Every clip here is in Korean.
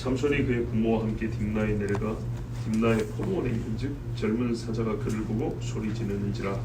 삼손이 그의 부모와 함께 딥나에 내려가 딥나의 포도원에 있는즉 젊은 사자가 그를 보고 소리 지르는지라.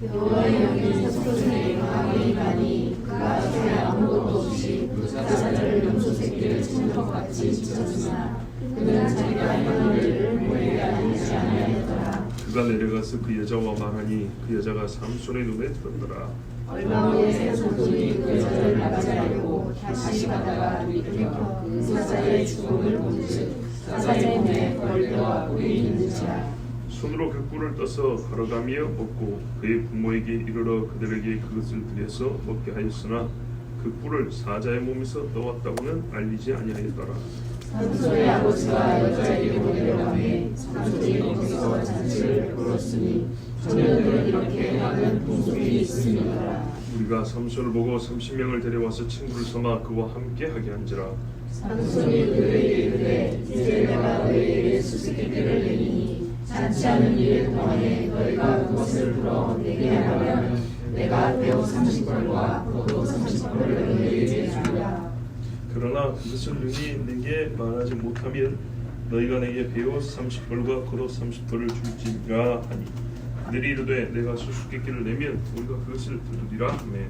여호와의 영이 삼손에게 강하게 임하니 그가 손에 아무것도 없이 그 사자를 염소 새끼를 치는 것 같이 찢었으나 그는 자기가 행한 일을 모르게 알지 아니하였더라. 그가 내려가서 그 여자와 말하니 그 여자가 삼손의 눈에 들었더라. 얼마 후에 삼손이 그 여자를 맞이하려고 다시 가다가 돌이켜 그 사자의 죽음을 본즉 사자의 몸에 벌뼈와 뿔이 있는지라. 손으로 그 꿀을 떠서 걸어가며 먹고 그의 부모에게 이르러 그들에게 그것을 들여서 먹게 하였으나 그 꿀을 사자의 몸에서 넣었다고는 알리지 아니하였더라. 삼손의 아버지가 여자에게 보내려가매 삼손이 거기서 잔치를 벌였으니 소년들은 이렇게 하는 풍습이 있으니라. 우리가 삼손을 보고 30명을 데려와서 친구를 삼아 그와 함께 하게 한지라. 삼손이 그들에게 이르되 이제 내가 너희에게 수수께끼를 내리니 잔치하는 일 동안에 너희가 그것을 풀어 내게 하면 내가 배우 30벌과 포도 30벌을 너희에게 주리라. 그러나 그것을 능히 내게 말하지 못하면 너희가 내게 배우 30벌과 겉옷 30벌을 줄지라 하니 그들이 이르되 내가 수수께끼를 내면 우리가 그것을 들으리라 하매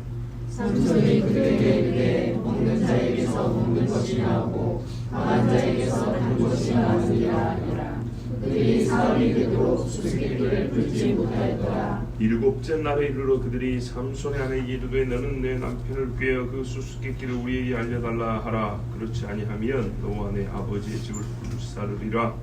삼손이 그들에게 이르되 먹는 자에게서 먹는 것이 나오고 강한 자에게서 단 것이 나오느니라 하니라. 그들이 사흘이 되도록 수수께끼를 풀지 못하였더라. 일곱째 날에 이르러 그들이 삼손의 아내에게 이르되 너는 내 남편을 꾀어 그 수수께끼를 우리에게 알려달라 하라. 그렇지 아니하면 너와 내 아버지의 집을 불사르리라.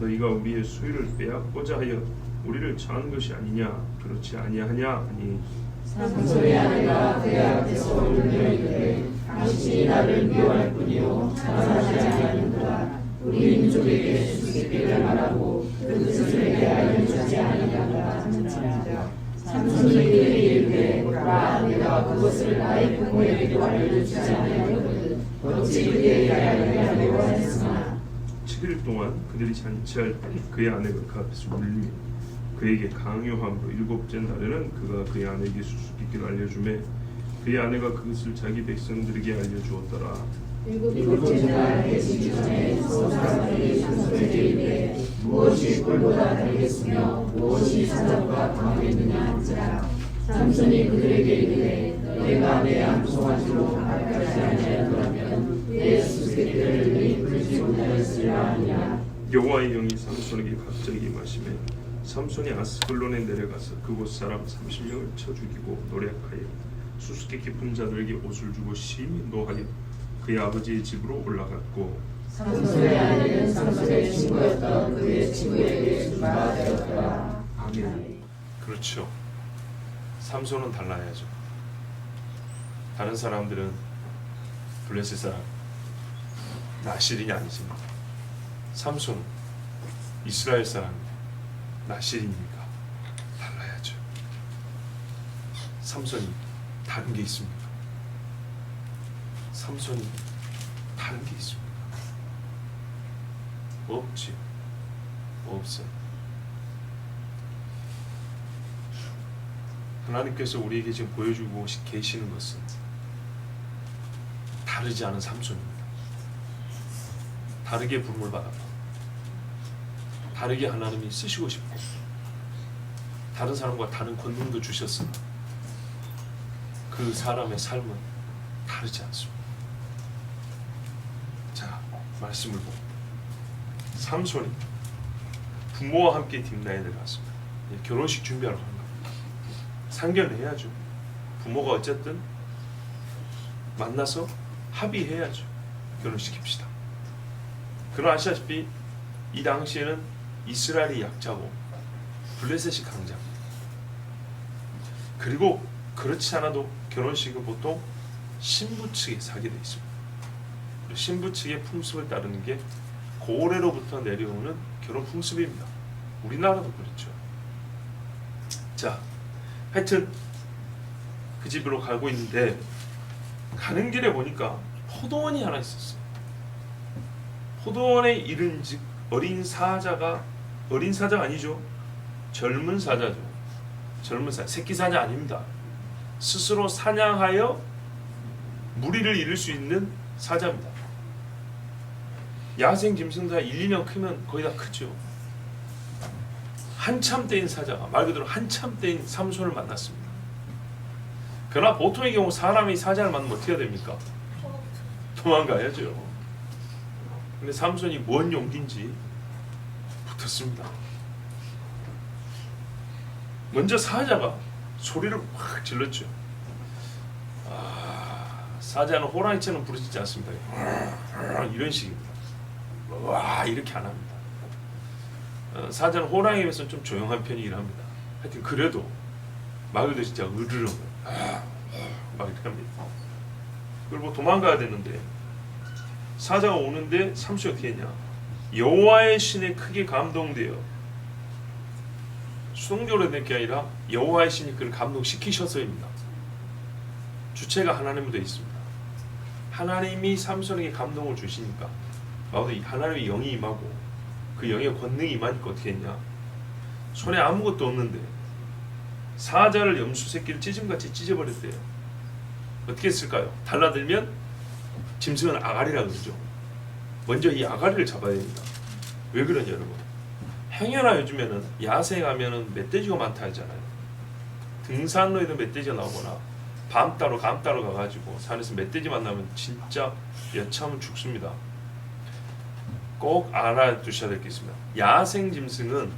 너희가 우리의 소유를 빼앗고자 하여 우리를 처한 것이 아니냐. 그렇지 아니하냐 하니 삼손의 아내가 그의 앞에서 울며 이르되 당신이 나를 미워할 뿐이요 사랑하지 아니하는도다. 우리 민족에게 수수께끼를 말하고 그 뜻을 내게 알려주지 아니하노라 하는지라. 삼손이 그에게 이르되 보라 내가 그것을 나의 부모에게도 알려주지 아니하거든 어찌 그에게 알려하려고 하였으나 7일 동안 그들이 잔치할 때 그의 아내가 그 앞에서 울리며 그에게 강요함으로 일곱째 날에는 그가 그의 아내에게 수수께끼를 알려주매 그의 아내가 그것을 자기 백성들에게 알려주었더라. 일곱째 날 해지기 전에 사람들이 삼손에게 이르되 무엇이 꿀보다 달겠으며 무엇이 사자보다 강하겠느냐 한지라. 삼손이 그들에게 이르되 너희가 내 암송아지로 가까이 아니하였더라면 내 수수께끼를 능히 풀지 못하였으리라 하니라. 여호와의 영이 삼손에게 갑자기 임하시매 삼손이 아스글론에 내려가서 그곳 사람 30명을 쳐 죽이고 노략하여 수수께끼 분자들에게 옷을 주고 심히 노하여 그의 아버지의 집으로 올라갔고 삼손의 아내는 삼손의 친구였던 그의 친구에게 주가 되었더라. 아멘. 그렇죠. 삼손은 달라야죠. 다른 사람들은 블레셋 사람 나실인이 아니십니다. 삼손은 이스라엘 사람입니다. 나실인입니까? 달라야죠. 삼손이 다른 게 있습니까? 삼손이 다른 게 있습니까? 없지요. 없어요. 하나님께서 우리에게 지금 보여주고 계시는 것은 다르지 않은 삼손입니다. 다르게 부름을 받았고 다르게 하나님이 쓰시고 싶고 다른 사람과 다른 권능도 주셨으나 그 사람의 삶은 다르지 않습니다. 자, 말씀을 보고 삼손이 부모와 함께 딥나에 들어갔습니다. 결혼식 준비하러 간 겁니다. 상견해야죠. 부모가 어쨌든 만나서 합의해야죠. 결혼시킵시다. 그러나 아시다시피 이 당시에는 이스라엘이 약자고 블레셋이 강자입니다. 그리고 그렇지 않아도 결혼식은 보통 신부 측에서 하게 되어 있습니다. 그리고 신부 측의 풍습을 따르는 게 고래로부터 내려오는 결혼 풍습입니다. 우리나라도 그렇죠. 자, 하여튼 그 집으로 가고 있는데 가는 길에 보니까 포도원이 하나 있었어요. 포도원에 이른즉 어린 사자가 아니죠. 젊은 사자죠. 젊은 사자, 새끼 사자 아닙니다. 스스로 사냥하여 무리를 이룰 수 있는 사자입니다. 야생 짐승도 1, 2년 크면 거의 다 크죠. 한참 때인 사자가 말 그대로 한참 때인 삼손을 만났습니다. 그러나 보통의 경우 사람이 사자를 만나면 어떻게 해야 됩니까? 도망가야죠. 근데 삼손이 뭔 용기인지 붙었습니다. 먼저 사자가 소리를 확 질렀죠. 사자는 호랑이처럼 부르짖지 않습니다. 이런 식입니다. 와 이렇게 안 합니다. 사자는 호랑이에 비해서는 좀 조용한 편이긴 합니다. 하여튼 그래도 말 그대로 진짜 으르렁 막 이렇게 합니다. 그리고 도망가야 되는데 사자가 오는데 삼손이 어떻게 했냐? 여호와의 신에 크게 감동되어 수동적으로 된 게 아니라 여호와의 신이 그를 감동시키셔서입니다. 주체가 하나님으로 되어 있습니다. 하나님이 삼손에게 감동을 주시니까 하나님의 영이 임하고 그 영의 권능이 임하니까 어떻게 했냐? 손에 아무것도 없는데 사자를 염소 새끼를 찢음같이 찢어버렸대요. 어떻게 했을까요? 달라들면 짐승은 아가리라 그러죠. 먼저 이 아가리를 잡아야 됩니다. 왜 그러냐 여러분? 행여나 요즘에는 야생 가면은 멧돼지가 많다 하잖아요. 등산로에도 멧돼지가 나오거나 밤 따로 감 따로 가가지고 산에서 멧돼지 만나면 진짜 여차하면 죽습니다. 꼭 알아두셔야 될 게 있습니다. 야생 짐승은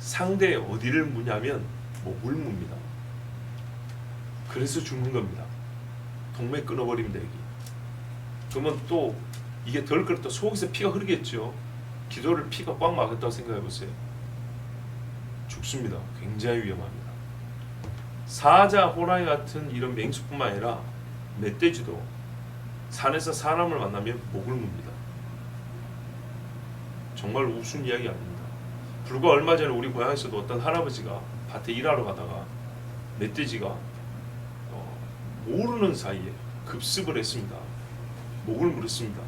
상대의 어디를 무냐면 목을 뭅니다. 그래서 죽는 겁니다. 동맥 끊어버립니다. 여기. 그러면 또 이게 덜 그렇다 속에서 피가 흐르겠죠. 기도를 피가 꽉 막았다고 생각해 보세요. 죽습니다. 굉장히 위험합니다. 사자, 호랑이 같은 이런 맹수뿐만 아니라 멧돼지도 산에서 사람을 만나면 목을 뭅니다. 정말 우스운 이야기 아닙니다. 불과 얼마 전에 우리 고향에서도 어떤 할아버지가 밭에 일하러 가다가 멧돼지가 모르는 사이에 급습을 했습니다. 목을 물었습니다.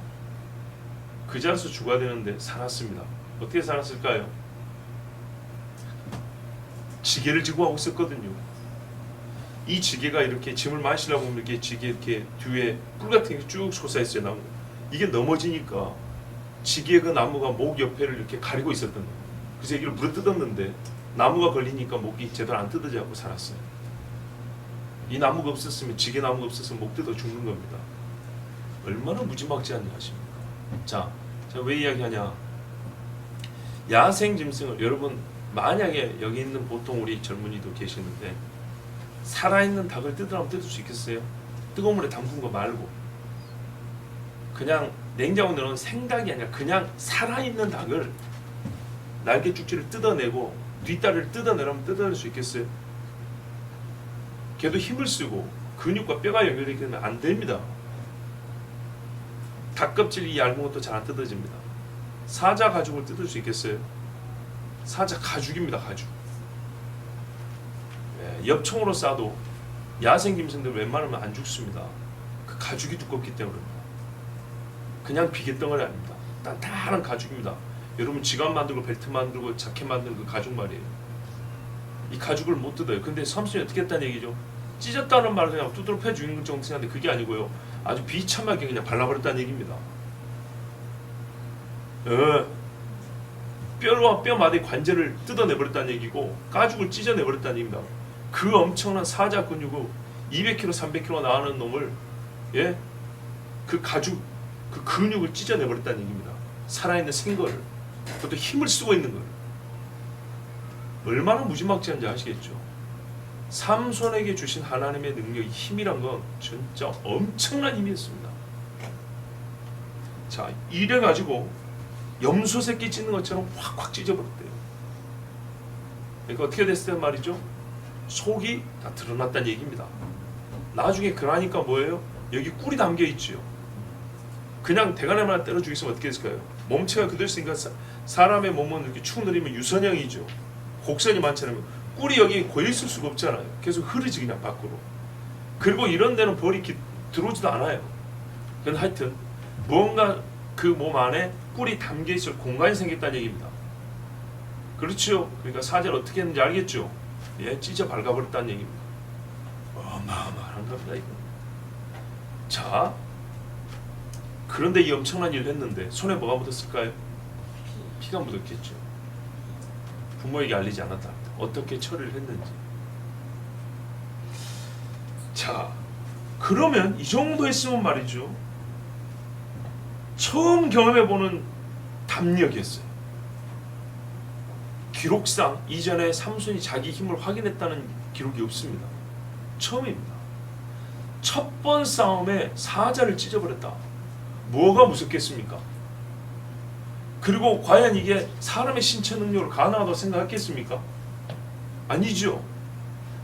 그 자리에서 죽어야 되는데 살았습니다. 어떻게 살았을까요? 지게를 지고 하고 있었거든요. 이 지게가 이렇게 짐을 마시려고 하면 이렇게 지게 이렇게 뒤에 뿔 같은 게 쭉 솟아있어요. 나무. 이게 넘어지니까 지게 그 나무가 목 옆에를 이렇게 가리고 있었던 거예요. 그래서 이걸 물어뜯었는데 나무가 걸리니까 목이 제대로 안 뜯어지 않고 살았어요. 이 나무가 없었으면 지게 나무가 없었으면 목 뜯어 죽는 겁니다. 얼마나 무지막지한지 아십니까? 자, 제가 왜 이야기하냐? 야생 짐승을 여러분 만약에 여기 있는 보통 우리 젊은이도 계시는데 살아있는 닭을 뜯으라면 뜯을 수 있겠어요? 뜨거운 물에 담근 거 말고 그냥 냉장고에 넣은 생닭이 아니라 그냥 살아있는 닭을 날개 쭉지를 뜯어내고 뒷다리를 뜯어내라면 뜯어낼 수 있겠어요? 걔도 힘을 쓰고 근육과 뼈가 연결되기 때문에 안 됩니다. 닭껍질 이 얇은 것도 잘 안 뜯어집니다. 사자 가죽을 뜯을 수 있겠어요? 사자 가죽입니다. 가죽. 엽총으로 쏴도 야생 짐승들 웬만하면 안 죽습니다. 그 가죽이 두껍기 때문입니다. 그냥 비계덩어리 아닙니다. 단단한 가죽입니다. 여러분 지갑 만들고 벨트 만들고 자켓 만드는 그 가죽 말이에요. 이 가죽을 못 뜯어요. 근데 삼손이 어떻게 했다는 얘기죠? 찢었다는 말을 그냥 두드러 패 죽이는 정도 생각하는데 그게 아니고요. 아주 비참하게 그냥 발라버렸다는 얘기입니다. 뼈와 뼈마디 관절을 뜯어내버렸다는 얘기고 가죽을 찢어내버렸다는 얘기입니다. 그 엄청난 사자 근육을 200kg, 300kg 나가는 놈을 그 가죽, 그 근육을 찢어내버렸다는 얘기입니다. 살아있는 생거를 그것도 힘을 쓰고 있는 걸 얼마나 무지막지한지 아시겠죠? 삼손에게 주신 하나님의 능력이 힘이란 건 진짜 엄청난 힘이었습니다. 자, 이래가지고 염소 새끼 찢는 것처럼 확확 찢어버렸대요. 그러니까 어떻게 됐을 때 말이죠? 속이 다 드러났다는 얘기입니다. 나중에 그러니까 뭐예요? 여기 꿀이 담겨 있죠. 그냥 대가리만 때려 죽였으면 어떻게 했을까요? 몸체가 그대로 있으니까 사람의 몸은 이렇게 축 늘리면 유선형이죠. 곡선이 많잖아요. 꿀이 여기 고여 있을 수가 없잖아요. 계속 흐르지 그냥 밖으로. 그리고 이런 데는 벌이 들어오지도 않아요. 근데 하여튼 무언가 그 몸 안에 꿀이 담겨 있을 공간이 생겼다는 얘기입니다. 그렇죠? 그러니까 사자를 어떻게 했는지 알겠죠? 찢어 밝아버렸다는 얘기입니다. 어마어마한 겁니다 이거. 자, 그런데 이 엄청난 일을 했는데 손에 뭐가 묻었을까요? 피가 묻었겠죠. 부모에게 알리지 않았다. 어떻게 처리를 했는지. 자, 그러면 이 정도 했으면 말이죠, 처음 경험해보는 담력이었어요. 기록상 이전에 삼손이 자기 힘을 확인했다는 기록이 없습니다. 처음입니다. 첫 번 싸움에 사자를 찢어버렸다. 뭐가 무섭겠습니까? 그리고 과연 이게 사람의 신체 능력으로 가능하다고 생각했겠습니까? 아니죠.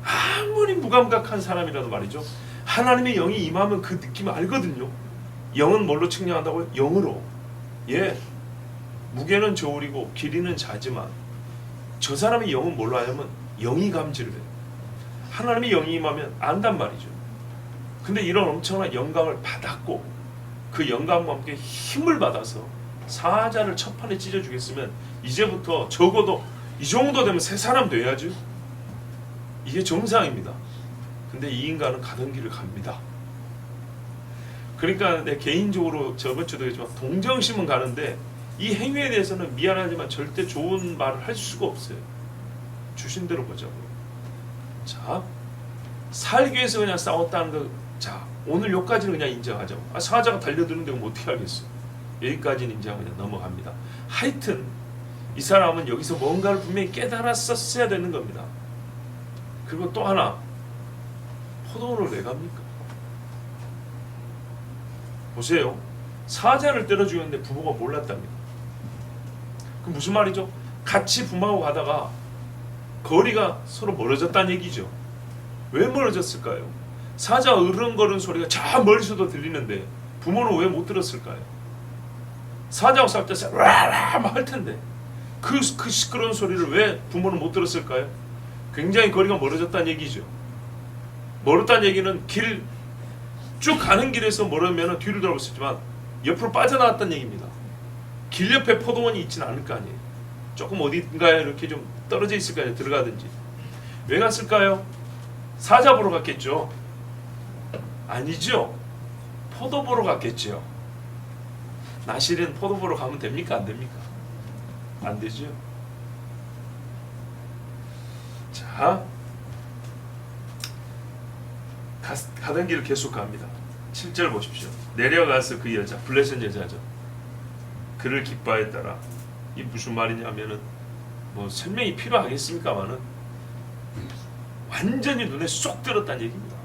아무리 무감각한 사람이라도 말이죠, 하나님의 영이 임하면 그 느낌을 알거든요. 영은 뭘로 측량한다고요? 영으로. 예, 무게는 저울이고 길이는 자지만 저 사람의 영은 뭘로 하냐면 영이 감지를 해요. 하나님의 영이 임하면 안단 말이죠. 근데 이런 엄청난 영감을 받았고 그 영감과 함께 힘을 받아서 사자를 첫 판에 찢어주겠으면 이제부터 적어도 이 정도 되면 새 사람 돼야죠. 이게 정상입니다. 근데 이 인간은 가던 길을 갑니다. 그러니까 내 개인적으로 저번 주도 얘기했지만 동정심은 가는데 이 행위에 대해서는 미안하지만 절대 좋은 말을 할 수가 없어요. 주신 대로 보자고요. 자, 살기 위해서 그냥 싸웠다는 거, 자, 오늘 여기까지는 그냥 인정하자고. 사자가 달려드는데 그럼 어떻게 알겠어? 여기까지는 인정하고 그냥 넘어갑니다. 하여튼 이 사람은 여기서 뭔가를 분명히 깨달았었어야 되는 겁니다. 그리고 또 하나, 포도원을 왜 갑니까? 보세요. 사자를 때려 죽였는데 부모가 몰랐답니다. 그 무슨 말이죠? 같이 부모하고 가다가 거리가 서로 멀어졌다는 얘기죠. 왜 멀어졌을까요? 사자 으르렁거리는 소리가 저 멀리서도 들리는데 부모는 왜 못 들었을까요? 사자하고 싸울 때 와라 할 텐데 그 시끄러운 소리를 왜 부모는 못 들었을까요? 굉장히 거리가 멀어졌다는 얘기죠. 멀었다는 얘기는 길 쭉 가는 길에서 멀으면 뒤를 돌아볼 수 있지만 옆으로 빠져나왔다는 얘기입니다. 길 옆에 포도원이 있지는 않을 거 아니에요. 조금 어딘가에 이렇게 좀 떨어져 있을 거 아니에요. 들어가든지. 왜 갔을까요? 사자 보러 갔겠죠. 아니죠. 포도 보러 갔겠죠. 나실은 포도 보러 가면 됩니까? 안 됩니까? 안 되죠. 자, 가던 길을 계속 갑니다. 7절 보십시오. 내려가서 그 여자, 블레셋 여자죠. 그를 기뻐했더라. 이 무슨 말이냐면은 뭐 설명이 필요하겠습니까만은 완전히 눈에 쏙 들었다는 얘기입니다.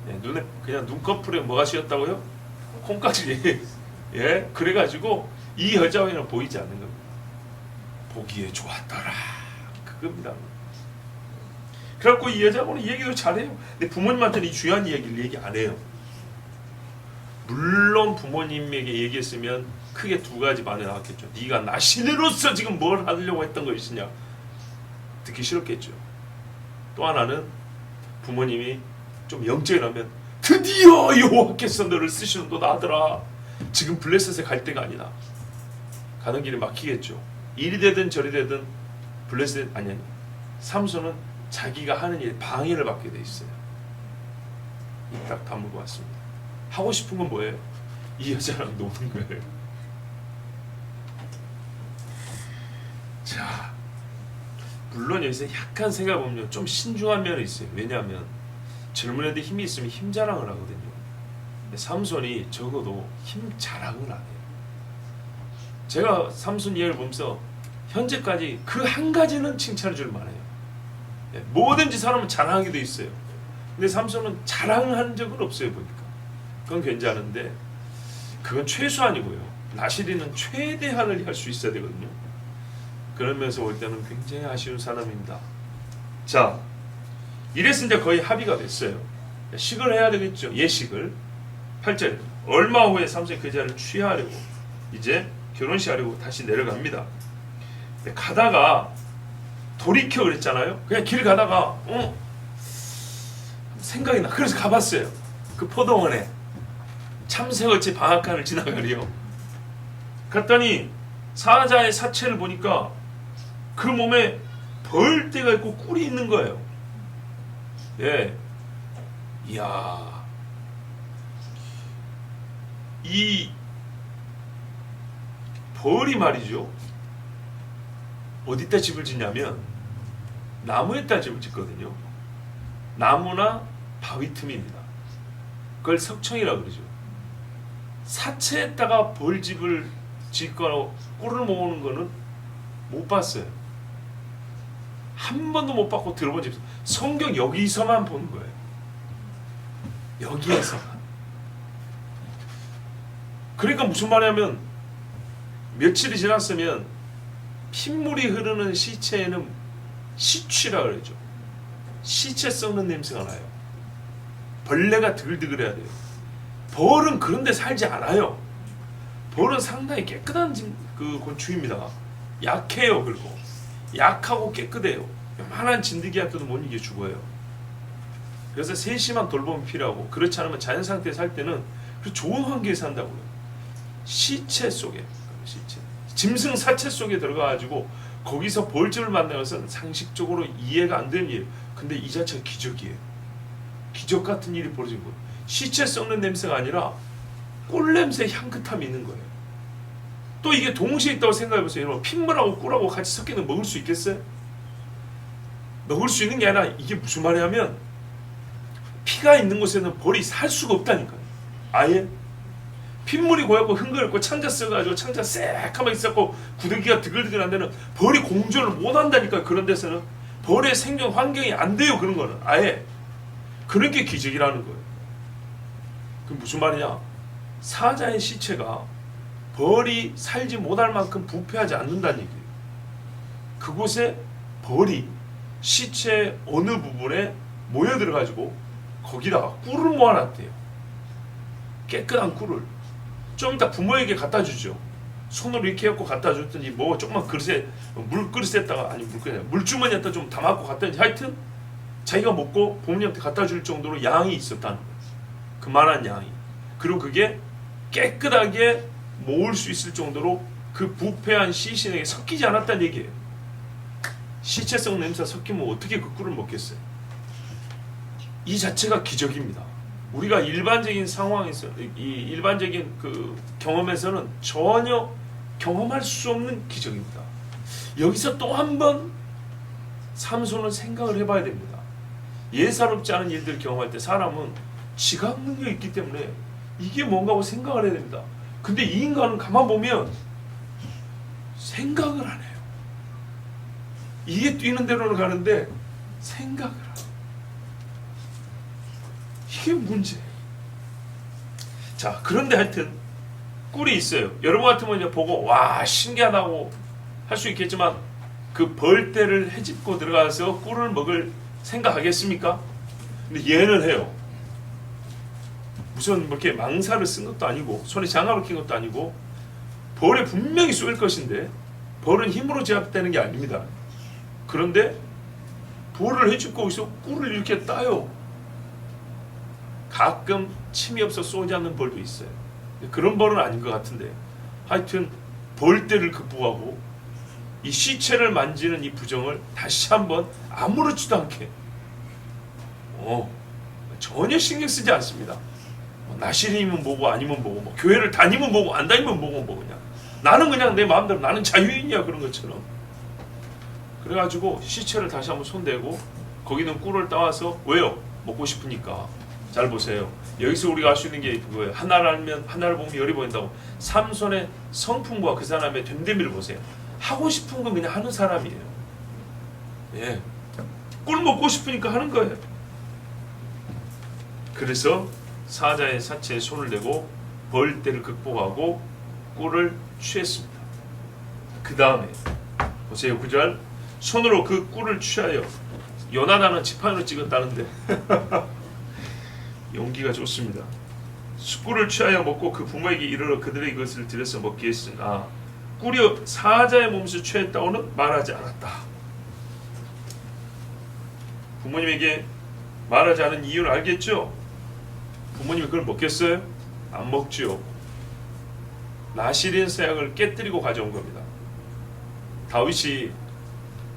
예, 눈에 그냥 눈꺼풀에 뭐가 씌었다고요? 콩깍지. 예, 그래가지고 이 여자가 그냥 보이지 않는 겁니다. 보기에 좋았더라. 그겁니다. 그래갖고 이 여자분은 얘기도 잘해요. 근데 부모님한테는 이 중요한 얘기를 얘기 안 해요. 물론 부모님에게 얘기했으면 크게 두 가지 반응이 나왔겠죠. 네가 나신으로서 지금 뭘 하려고 했던 것이냐. 듣기 싫었겠죠. 또 하나는 부모님이 좀 영적이라면 드디어 여호와께서 너를 쓰시는도다 아들아. 지금 블레셋에 갈 때가 아니다. 가는 길이 막히겠죠. 이리 되든 저리 되든 블레셋 아니 삼손은 자기가 하는 일에 방해를 받게 돼 있어요. 딱 다물고 왔습니다. 하고 싶은 건 뭐예요? 이 여자랑 노는 거예요. 자, 물론 여기서 약간 생각해보면 좀 신중한 면이 있어요. 왜냐하면 젊은 애들 힘이 있으면 힘 자랑을 하거든요. 근데 삼손이 적어도 힘 자랑을 안 해요. 제가 삼손 이야기를 보면서 현재까지 그 한 가지는 칭찬해 줄 만해요. 뭐든지 사람은 자랑하게 돼 있어요. 근데 삼손은 자랑한 적은 없어요. 보니까 그건 괜찮은데 그건 최소한이고요. 나실이는 최대한을 할 수 있어야 되거든요. 그러면서 올 때는 굉장히 아쉬운 사람입니다. 자, 이래서 이제 거의 합의가 됐어요. 식을 해야 되겠죠. 예식을. 8절 얼마 후에 삼손이 그 여자를 취하려고 이제 결혼식 하려고 다시 내려갑니다. 가다가 돌이켜 그랬잖아요. 그냥 길 가다가 생각이 나. 그래서 가봤어요. 그 포도원에 참새같이 방앗간을 지나가리요. 갔더니 사자의 사체를 보니까 그 몸에 벌떼가 있고 꿀이 있는 거예요. 예, 이야, 이 벌이 말이죠. 어디다 집을 짓냐면 나무에다 집을 짓거든요. 나무나 바위 틈입니다. 그걸 석청이라고 그러죠. 사체에다가 벌집을 짓거나 꿀을 모으는 거는 못 봤어요. 한 번도 못 봤고 들어본 적 없어요. 성경 여기서만 보는 거예요. 여기에서만. 그러니까 무슨 말이냐면 며칠이 지났으면 핏물이 흐르는 시체에는 시취라 그러죠. 시체 썩는 냄새가 나요. 벌레가 드글드글해야 돼요. 벌은 그런데 살지 않아요. 벌은 상당히 깨끗한 그 곤충입니다. 약해요. 그리고 약하고 깨끗해요. 요만한 진드기한테도 못 이겨 죽어요. 그래서 세심한 돌봄이 필요하고, 그렇지 않으면 자연 상태에 살 때는 그 좋은 환경에 산다고요. 시체 속에, 짐승 사체 속에 들어가가지고 거기서 벌집을 만나는 것은 상식적으로 이해가 안 되는 일이에요. 근데 이 자체가 기적이에요. 기적 같은 일이 벌어진 거예요. 시체 썩는 냄새가 아니라 꿀 냄새 향긋함이 있는 거예요. 또 이게 동시에 있다고 생각해보세요. 여러분, 핏물하고 꿀하고 같이 섞이는 먹을 수 있겠어요? 먹을 수 있는 게 아니라 이게 무슨 말이냐면 피가 있는 곳에는 벌이 살 수가 없다니까요. 아예 핏물이 고였고 흥건했고 창자 써가지고 창자 새까맣게 있었고 구더기가 드글드글 한 데는 벌이 공존을 못한다니까요. 그런 데서는 벌의 생존 환경이 안 돼요. 그런 거는 아예. 그런 게 기적이라는 거예요. 그 무슨 말이냐? 사자의 시체가 벌이 살지 못할 만큼 부패하지 않는다는 얘기예요. 그곳에 벌이 시체 어느 부분에 모여들어가지고 거기다가 꿀을 모아놨대요. 깨끗한 꿀을. 좀 이따 부모에게 갖다 주죠. 손으로 이렇게 해갖고 갖다 줬더니 뭐 조그만 그릇에 물그릇에다가, 아니 물그릇이 아니라 물주머니에다 좀 담았고 갖다 줬더니 하여튼 자기가 먹고 부모님한테 갖다 줄 정도로 양이 있었다는 거예요. 그만한 양이. 그리고 그게 깨끗하게 모을 수 있을 정도로 그 부패한 시신에게 섞이지 않았다는 얘기예요. 시체성 냄새가 섞이면 어떻게 그 꿀을 먹겠어요? 이 자체가 기적입니다. 우리가 일반적인 상황에서, 이 일반적인 그 경험에서는 전혀 경험할 수 없는 기적입니다. 여기서 또 한 번 삼손은 생각을 해봐야 됩니다. 예사롭지 않은 일들을 경험할 때 사람은 지각 능력이 있기 때문에 이게 뭔가 하고 생각을 해야 됩니다. 근데 이 인간은 가만 보면 생각을 안 해요. 이게 뛰는 대로는 가는데 생각을 안 해요. 이게 문제예요. 자, 그런데 하여튼 꿀이 있어요. 여러분 같으면 이제 보고 와 신기하다고 할 수 있겠지만 그 벌떼를 헤집고 들어가서 꿀을 먹을 생각하겠습니까? 근데 얘는 해요. 무슨 뭐 이렇게 망사를 쓴 것도 아니고 손에 장갑을 낀 것도 아니고 벌에 분명히 쏘일 것인데 벌은 힘으로 제압되는 게 아닙니다. 그런데 벌을 헤집고 여기서 꿀을 이렇게 따요. 가끔 침이 없어 쏘지 않는 벌도 있어요. 그런 벌은 아닌 것 같은데 하여튼 벌떼를 극복하고 이 시체를 만지는 이 부정을 다시 한번 아무렇지도 않게 전혀 신경 쓰지 않습니다. 나시림이면 뭐고 아니면 뭐고, 뭐 교회를 다니면 뭐고 안 다니면 뭐고, 뭐 그냥 나는 그냥 내 마음대로, 나는 자유인이야, 그런 것처럼. 그래가지고 시체를 다시 한번 손대고 거기는 꿀을 따와서, 왜요? 먹고 싶으니까. 잘 보세요. 여기서 우리가 알 수 있는 게 그거예요. 하나를 알면 하나를 보면 열이 보인다고. 삼손의 성품과 그 사람의 됨됨이를 보세요. 하고 싶은 건 그냥 하는 사람이에요. 예, 꿀 먹고 싶으니까 하는 거예요. 그래서 사자의 사체에 손을 대고 벌떼를 극복하고 꿀을 취했습니다. 그 다음에 보세요. 9절. 손으로 그 꿀을 취하여, 요나단은 지팡이로 찍었다는데 용기가 좋습니다. 꿀을 취하여 먹고 그 부모에게 이르러 그들의 이것을 들여서 먹게 했으나 꿀이 사자의 몸에서 취했다고는 말하지 않았다. 부모님에게 말하지 않은 이유를 알겠죠? 부모님이 그걸 먹겠어요? 안 먹지요. 나시린 서약을 깨뜨리고 가져온 겁니다. 다윗이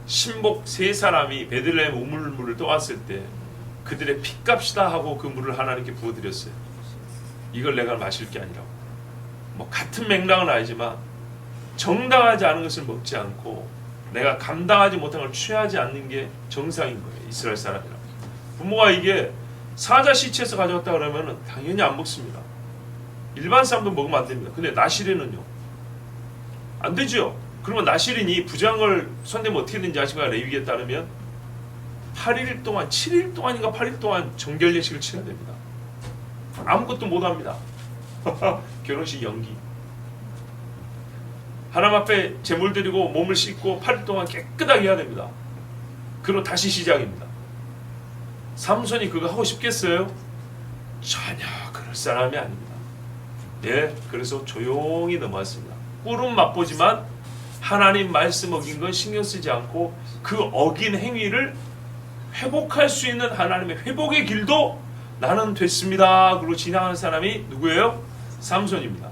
신복 세 사람이 베들레헴 우물물을 떠왔을 때 그들의 핏값이다 하고 그 물을 하나님께 부어드렸어요. 이걸 내가 마실 게 아니라고. 뭐 같은 맥락은 아니지만 정당하지 않은 것을 먹지 않고 내가 감당하지 못한 걸 취하지 않는 게 정상인 거예요. 이스라엘 사람이라. 부모가 이게 사자 시체에서 가져왔다 그러면 당연히 안 먹습니다. 일반 사람도 먹으면 안 됩니다. 근데 나시린은요, 안 되죠. 그러면 나시린이 부정한 걸 손대면 어떻게 되는지 아시가 레위기에 따르면 8일 동안, 7일 동안인가 8일 동안 정결 예식을 치러야 됩니다. 아무것도 못 합니다. 결혼식 연기. 하나님 앞에 제물 드리고 몸을 씻고 8일 동안 깨끗하게 해야 됩니다. 그리고 다시 시작입니다. 삼손이 그거 하고 싶겠어요? 전혀 그럴 사람이 아닙니다. 예, 그래서 조용히 넘어왔습니다. 꿀은 맛보지만 하나님 말씀 어긴 건 신경 쓰지 않고 그 어긴 행위를 회복할 수 있는 하나님의 회복의 길도 나는 됐습니다. 그리고 지나가는 사람이 누구예요? 삼손입니다.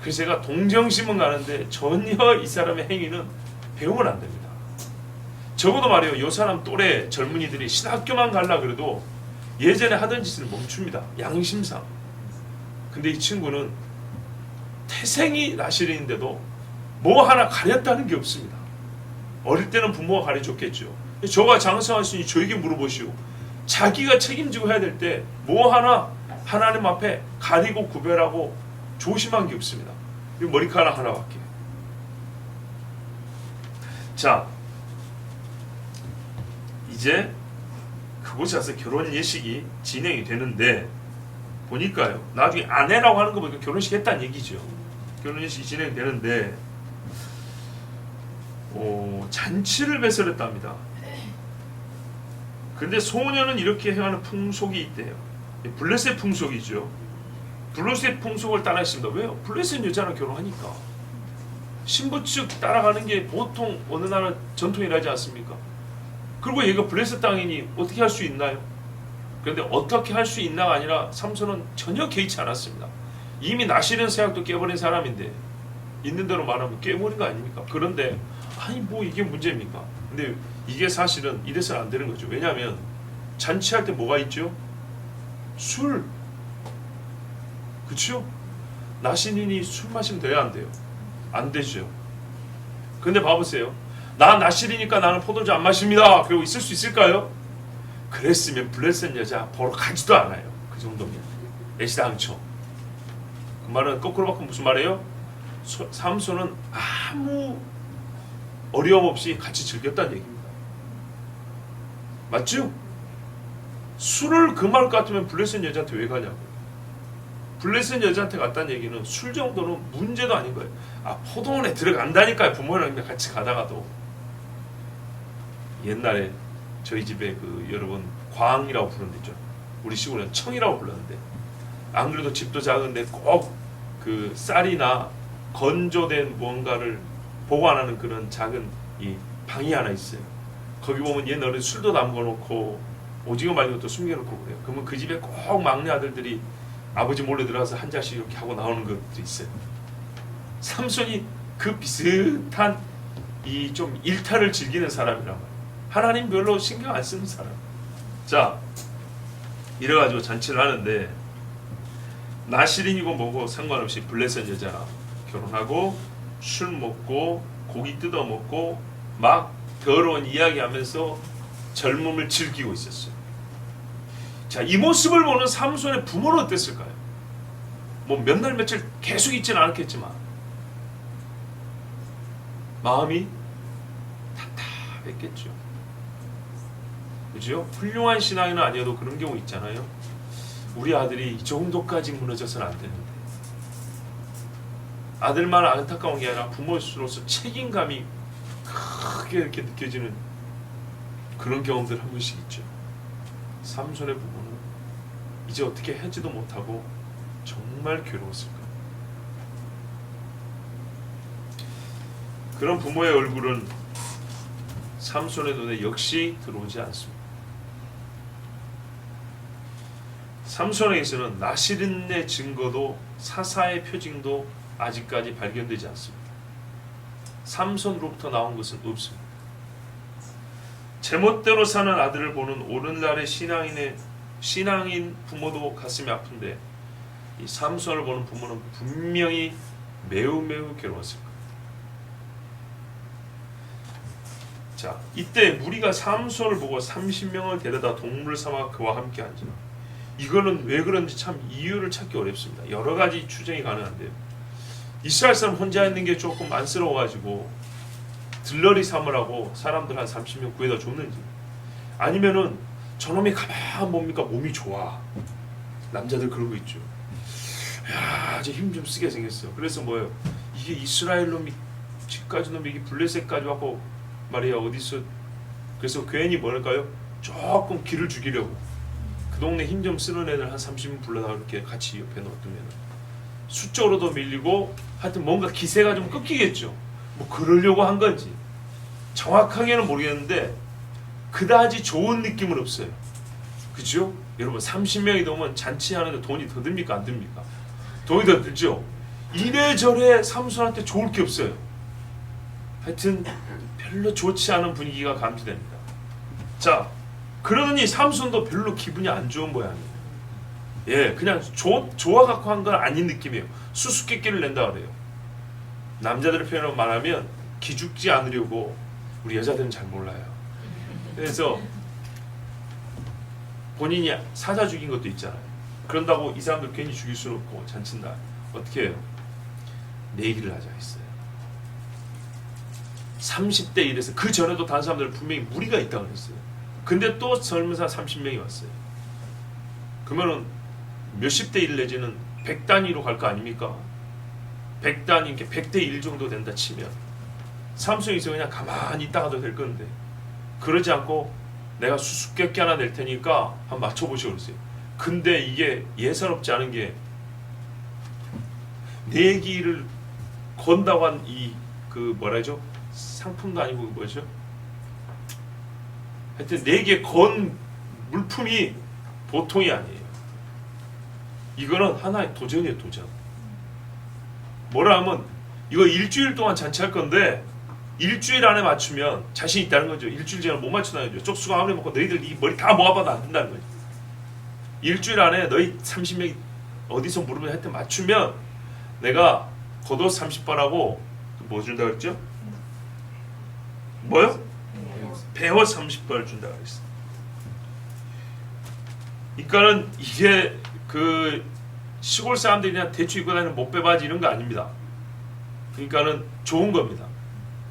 그래서 제가 동정심은 가는데 전혀 이 사람의 행위는 배우면 안 됩니다. 적어도 말이에요. 이 사람 또래 젊은이들이 신학교만 가려 그래도 예전에 하던 짓을 멈춥니다. 양심상. 근데 이 친구는 태생이 나시린인데도 뭐 하나 가렸다는 게 없습니다. 어릴 때는 부모가 가르쳤겠죠. 저가 장성하시니 저에게 물어보시오. 자기가 책임지고 해야 될 때 뭐 하나 하나님 앞에 가리고 구별하고 조심한 게 없습니다. 이 머리카락 하나밖에. 자, 이제 그곳에 와서 결혼 예식이 진행이 되는데 보니까요, 나중에 아내라고 하는 거 보니까 결혼식 했다는 얘기죠. 결혼 예식이 진행되는데 잔치를 배설했답니다. 근데 소녀는 이렇게 행하는 풍속이 있대요. 블레셋 풍속이죠. 블레셋 풍속을 따라했습니다. 왜요? 블레셋 여자랑 결혼하니까. 신부 측 따라가는 게 보통 어느 나라 전통이라지 않습니까? 그리고 얘가 블레셋 땅이니 어떻게 할 수 있나요? 그런데 어떻게 할 수 있나가 아니라 삼손은 전혀 개의치 않았습니다. 이미 나시른 세약도 깨버린 사람인데 있는 대로 말하면 깨버린 거 아닙니까? 그런데 아니 뭐 이게 문제입니까? 근데 이게 사실은 이래서는 안 되는 거죠. 왜냐하면 잔치할 때 뭐가 있죠? 술. 그렇죠? 나시린이 술 마시면 돼야 안 돼요? 안 되죠. 근데 봐보세요. 나 나시리니까 나는 포도주 안 마십니다. 그리고 있을 수 있을까요? 그랬으면 블레셋 여자 보러 가지도 않아요. 그 정도면 애시당초. 그 말은 거꾸로 바꾸면 무슨 말이에요? 삼손은 아무 어려움 없이 같이 즐겼다는 얘기입니다. 맞죠? 술을 금할 것 같으면 블레셋 여자한테 왜 가냐고. 블레셋 여자한테 갔다는 얘기는 술 정도는 문제도 아닌 거예요. 아, 포도원에 들어간다니까요. 부모랑 같이 가다가도. 옛날에 저희 집에 그 여러분 광이라고 부르는 데죠. 우리 시골에는 청이라고 불렀는데, 안 그래도 집도 작은데 꼭 그 쌀이나 건조된 무언가를 보관하는 그런 작은 이 방이 하나 있어요. 거기 보면 옛날에 술도 담궈 놓고 오징어 말린 것도 숨겨 놓고 그래요. 그러면 그 집에 꼭 막내 아들들이 아버지 몰래 들어가서 한 잔씩 이렇게 하고 나오는 것도 있어요. 삼손이 그 비슷한 이 좀 일탈을 즐기는 사람이란 말이에요. 하나님 별로 신경 안 쓰는 사람. 자, 이래가지고 잔치를 하는데 나시린이고 뭐고 상관없이 블레셋 여자랑 결혼하고 술 먹고 고기 뜯어 먹고 막 더러운 이야기하면서 젊음을 즐기고 있었어요. 자, 이 모습을 보는 삼손의 부모는 어땠을까요? 뭐 몇 날 며칠 계속 있지는 않았겠지만 마음이 답답했겠죠. 그죠? 훌륭한 신앙인은 아니어도 그런 경우 있잖아요. 우리 아들이 이 정도까지 무너져서는 안 되는데. 아들만 안타까운 게 아니라 부모로서 책임감이 크게 이렇게 느껴지는 그런 경험들 한 번씩 있죠. 삼손의 부모는 이제 어떻게 하지도 못하고 정말 괴로웠을 거예요. 그런 부모의 얼굴은 삼손의 눈에 역시 들어오지 않습니다. 삼손에게서는 나시린의 증거도 사사의 표징도 아직까지 발견되지 않습니다. 삼손으로부터 나온 것은 없습니다. 제멋대로 사는 아들을 보는 오늘날의 신앙인 부모도 가슴이 아픈데 이 삼손을 보는 부모는 분명히 매우 괴로웠을 거예요. 자, 이때 무리가 삼손을 보고 30명을 데려다 동물 삼아 그와 함께 앉으라. 이거는 왜 그런지 참 이유를 찾기 어렵습니다. 여러 가지 추정이 가능한데요. 이스라엘 사람 혼자 있는 게 조금 안쓰러워가지고 들러리 삼으라고 사람들 한 30명 구해다 줬는지, 아니면은 저놈이 가만 뭡니까 몸이 좋아. 남자들 그런 거 있죠. 야, 아주 힘 좀 쓰게 생겼어. 그래서 뭐예요? 이게 이스라엘 놈이 집까지 놈이 이게 블레셋까지 왔고 말이야 어디서. 그래서 괜히 뭐랄까요? 조금 기를 죽이려고 그 동네 힘 좀 쓰는 애들 한 30명 불러다 이렇게 같이 옆에 놔두면 수적으로도 밀리고 하여튼 뭔가 기세가 좀 꺾이겠죠. 뭐 그러려고 한 건지 정확하게는 모르겠는데 그다지 좋은 느낌은 없어요. 그죠? 여러분 30명이 넘으면 잔치하는데 돈이 더 듭니까 안 듭니까? 돈이 더 들죠. 이래저래 삼손한테 좋을 게 없어요. 하여튼 별로 좋지 않은 분위기가 감지됩니다. 자, 그러더니 삼손도 별로 기분이 안 좋은 모양이에요. 예, 그냥 좋아갖고 한 건 아닌 느낌이에요. 수수께끼를 낸다 그래요. 남자들의 표현으로 말하면 기죽지 않으려고, 우리 여자들은 잘 몰라요. 그래서 본인이 사자 죽인 것도 있잖아요. 그런다고 이 사람들 괜히 죽일 수는 없고 잔친다. 어떻게 해요? 내기를 하자 했어요. 30대 1에서 그 전에도 다른 사람들 분명히 무리가 있다고 그랬어요. 근데 또 젊은 사람 30명이 왔어요. 그러면은 몇십 대 1 내지는 100단위로 갈 거 아닙니까? 100단위, 이렇게 100대 1 정도 된다 치면 삼손이서 그냥 가만히 있다가도 될 건데, 그러지 않고 내가 수수께끼 하나 낼 테니까 한번 맞춰보시고 그러세요. 근데 이게 예사롭지 않은 게, 내기를 건다고 한 이 그 뭐라죠? 상품도 아니고 뭐죠? 하여튼 내기에 건 물품이 보통이 아니에요. 이거는 하나의 도전이에요, 도전. 뭐라 하면 이거 일주일 동안 잔치할 건데 일주일 안에 맞추면 자신 있다는 거죠. 일주일 전에 못 맞추다는 거죠. 쪽수가 아무리 먹고 너희들 이 머리 다 모아봐도 안 된다는 거죠. 일주일 안에 너희 30명이 어디서 물으면 하여튼 맞추면 내가 겉옷 30벌하고 뭐 준다 그랬죠? 뭐요? 배옷 30벌 준다 그랬어. 그러니까는 이게 그 시골 사람들이 그냥 대충 입고 다니는 목배바지 이런 거 아닙니다. 그러니까는 좋은 겁니다.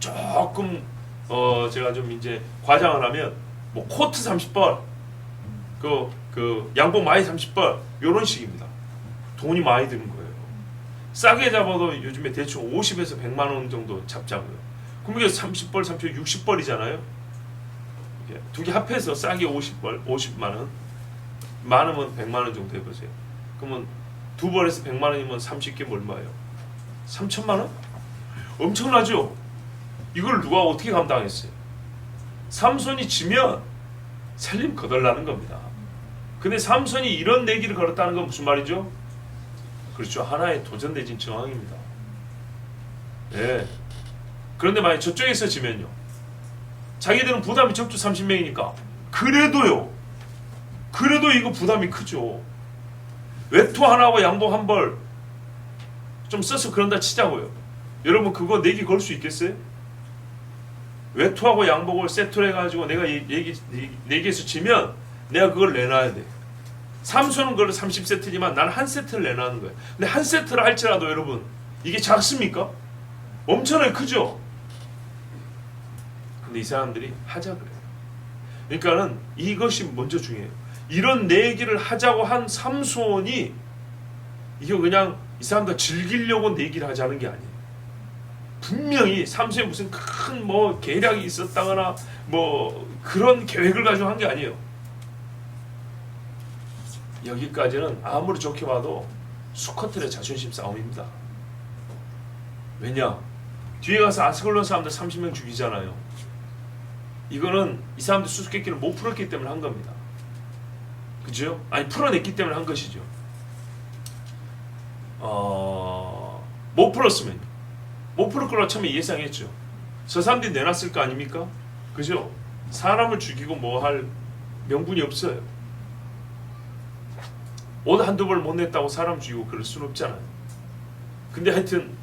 조금 제가 좀 이제 과장을 하면 뭐 코트 30벌, 그 양복 많이 30벌 이런 식입니다. 돈이 많이 드는 거예요. 싸게 잡아도 요즘에 대충 50에서 100만 원 정도 잡자고요. 그럼 이게 30벌, 30벌, 60벌이잖아요. 두 개 합해서 싸게 50벌, 50만 원, 많으면 100만 원 정도 해보세요. 그러면 두 벌에서 100만 원이면 30개면 얼마예요? 3천만 원? 엄청나죠? 이걸 누가 어떻게 감당했어요? 삼손이 지면 살림 거덜나는 겁니다. 근데 삼손이 이런 내기를 걸었다는 건 무슨 말이죠? 그렇죠. 하나의 도전 내진 정황입니다. 예. 그런데 만약 저쪽에서 지면요. 자기들은 부담이 적죠. 30명이니까. 그래도 이거 부담이 크죠. 외투 하나하고 양복 한 벌 좀 써서 그런다 치자고요. 여러분 그거 내기 걸 수 있겠어요? 외투하고 양복을 세트로 해가지고 내가 내기에서 지면 내가 그걸 내놔야 돼. 삼손은 그걸 30세트지만 나는 한 세트를 내놔는 거예요. 근데 한 세트를 할지라도 여러분 이게 작습니까? 엄청나게 크죠? 근데 이 사람들이 하자 그래요. 그러니까는 이것이 먼저 중요해요. 이런 내기를 하자고 한 삼손이 이게 그냥 이 사람들 즐기려고 내기를 하자는 게 아니에요. 분명히 삼손이 무슨 큰 뭐 계략이 있었다거나 뭐 그런 계획을 가지고 한 게 아니에요. 여기까지는 아무리 좋게 봐도 수컷들의 자존심 싸움입니다. 왜냐? 뒤에 가서 아스글론 사람들 30명 죽이잖아요. 이거는 이 사람들 수수께끼를 못 풀었기 때문에 한 겁니다. 그죠? 아니 풀어냈기 때문에 한 것이죠. 못 풀었으면 못 풀을 거라 처음에 예상했죠. 저 사람들이 내놨을 거 아닙니까? 그죠? 사람을 죽이고 뭐 할 명분이 없어요. 옷 한두 벌 못 냈다고 사람 죽이고 그럴 수는 없잖아요. 근데 하여튼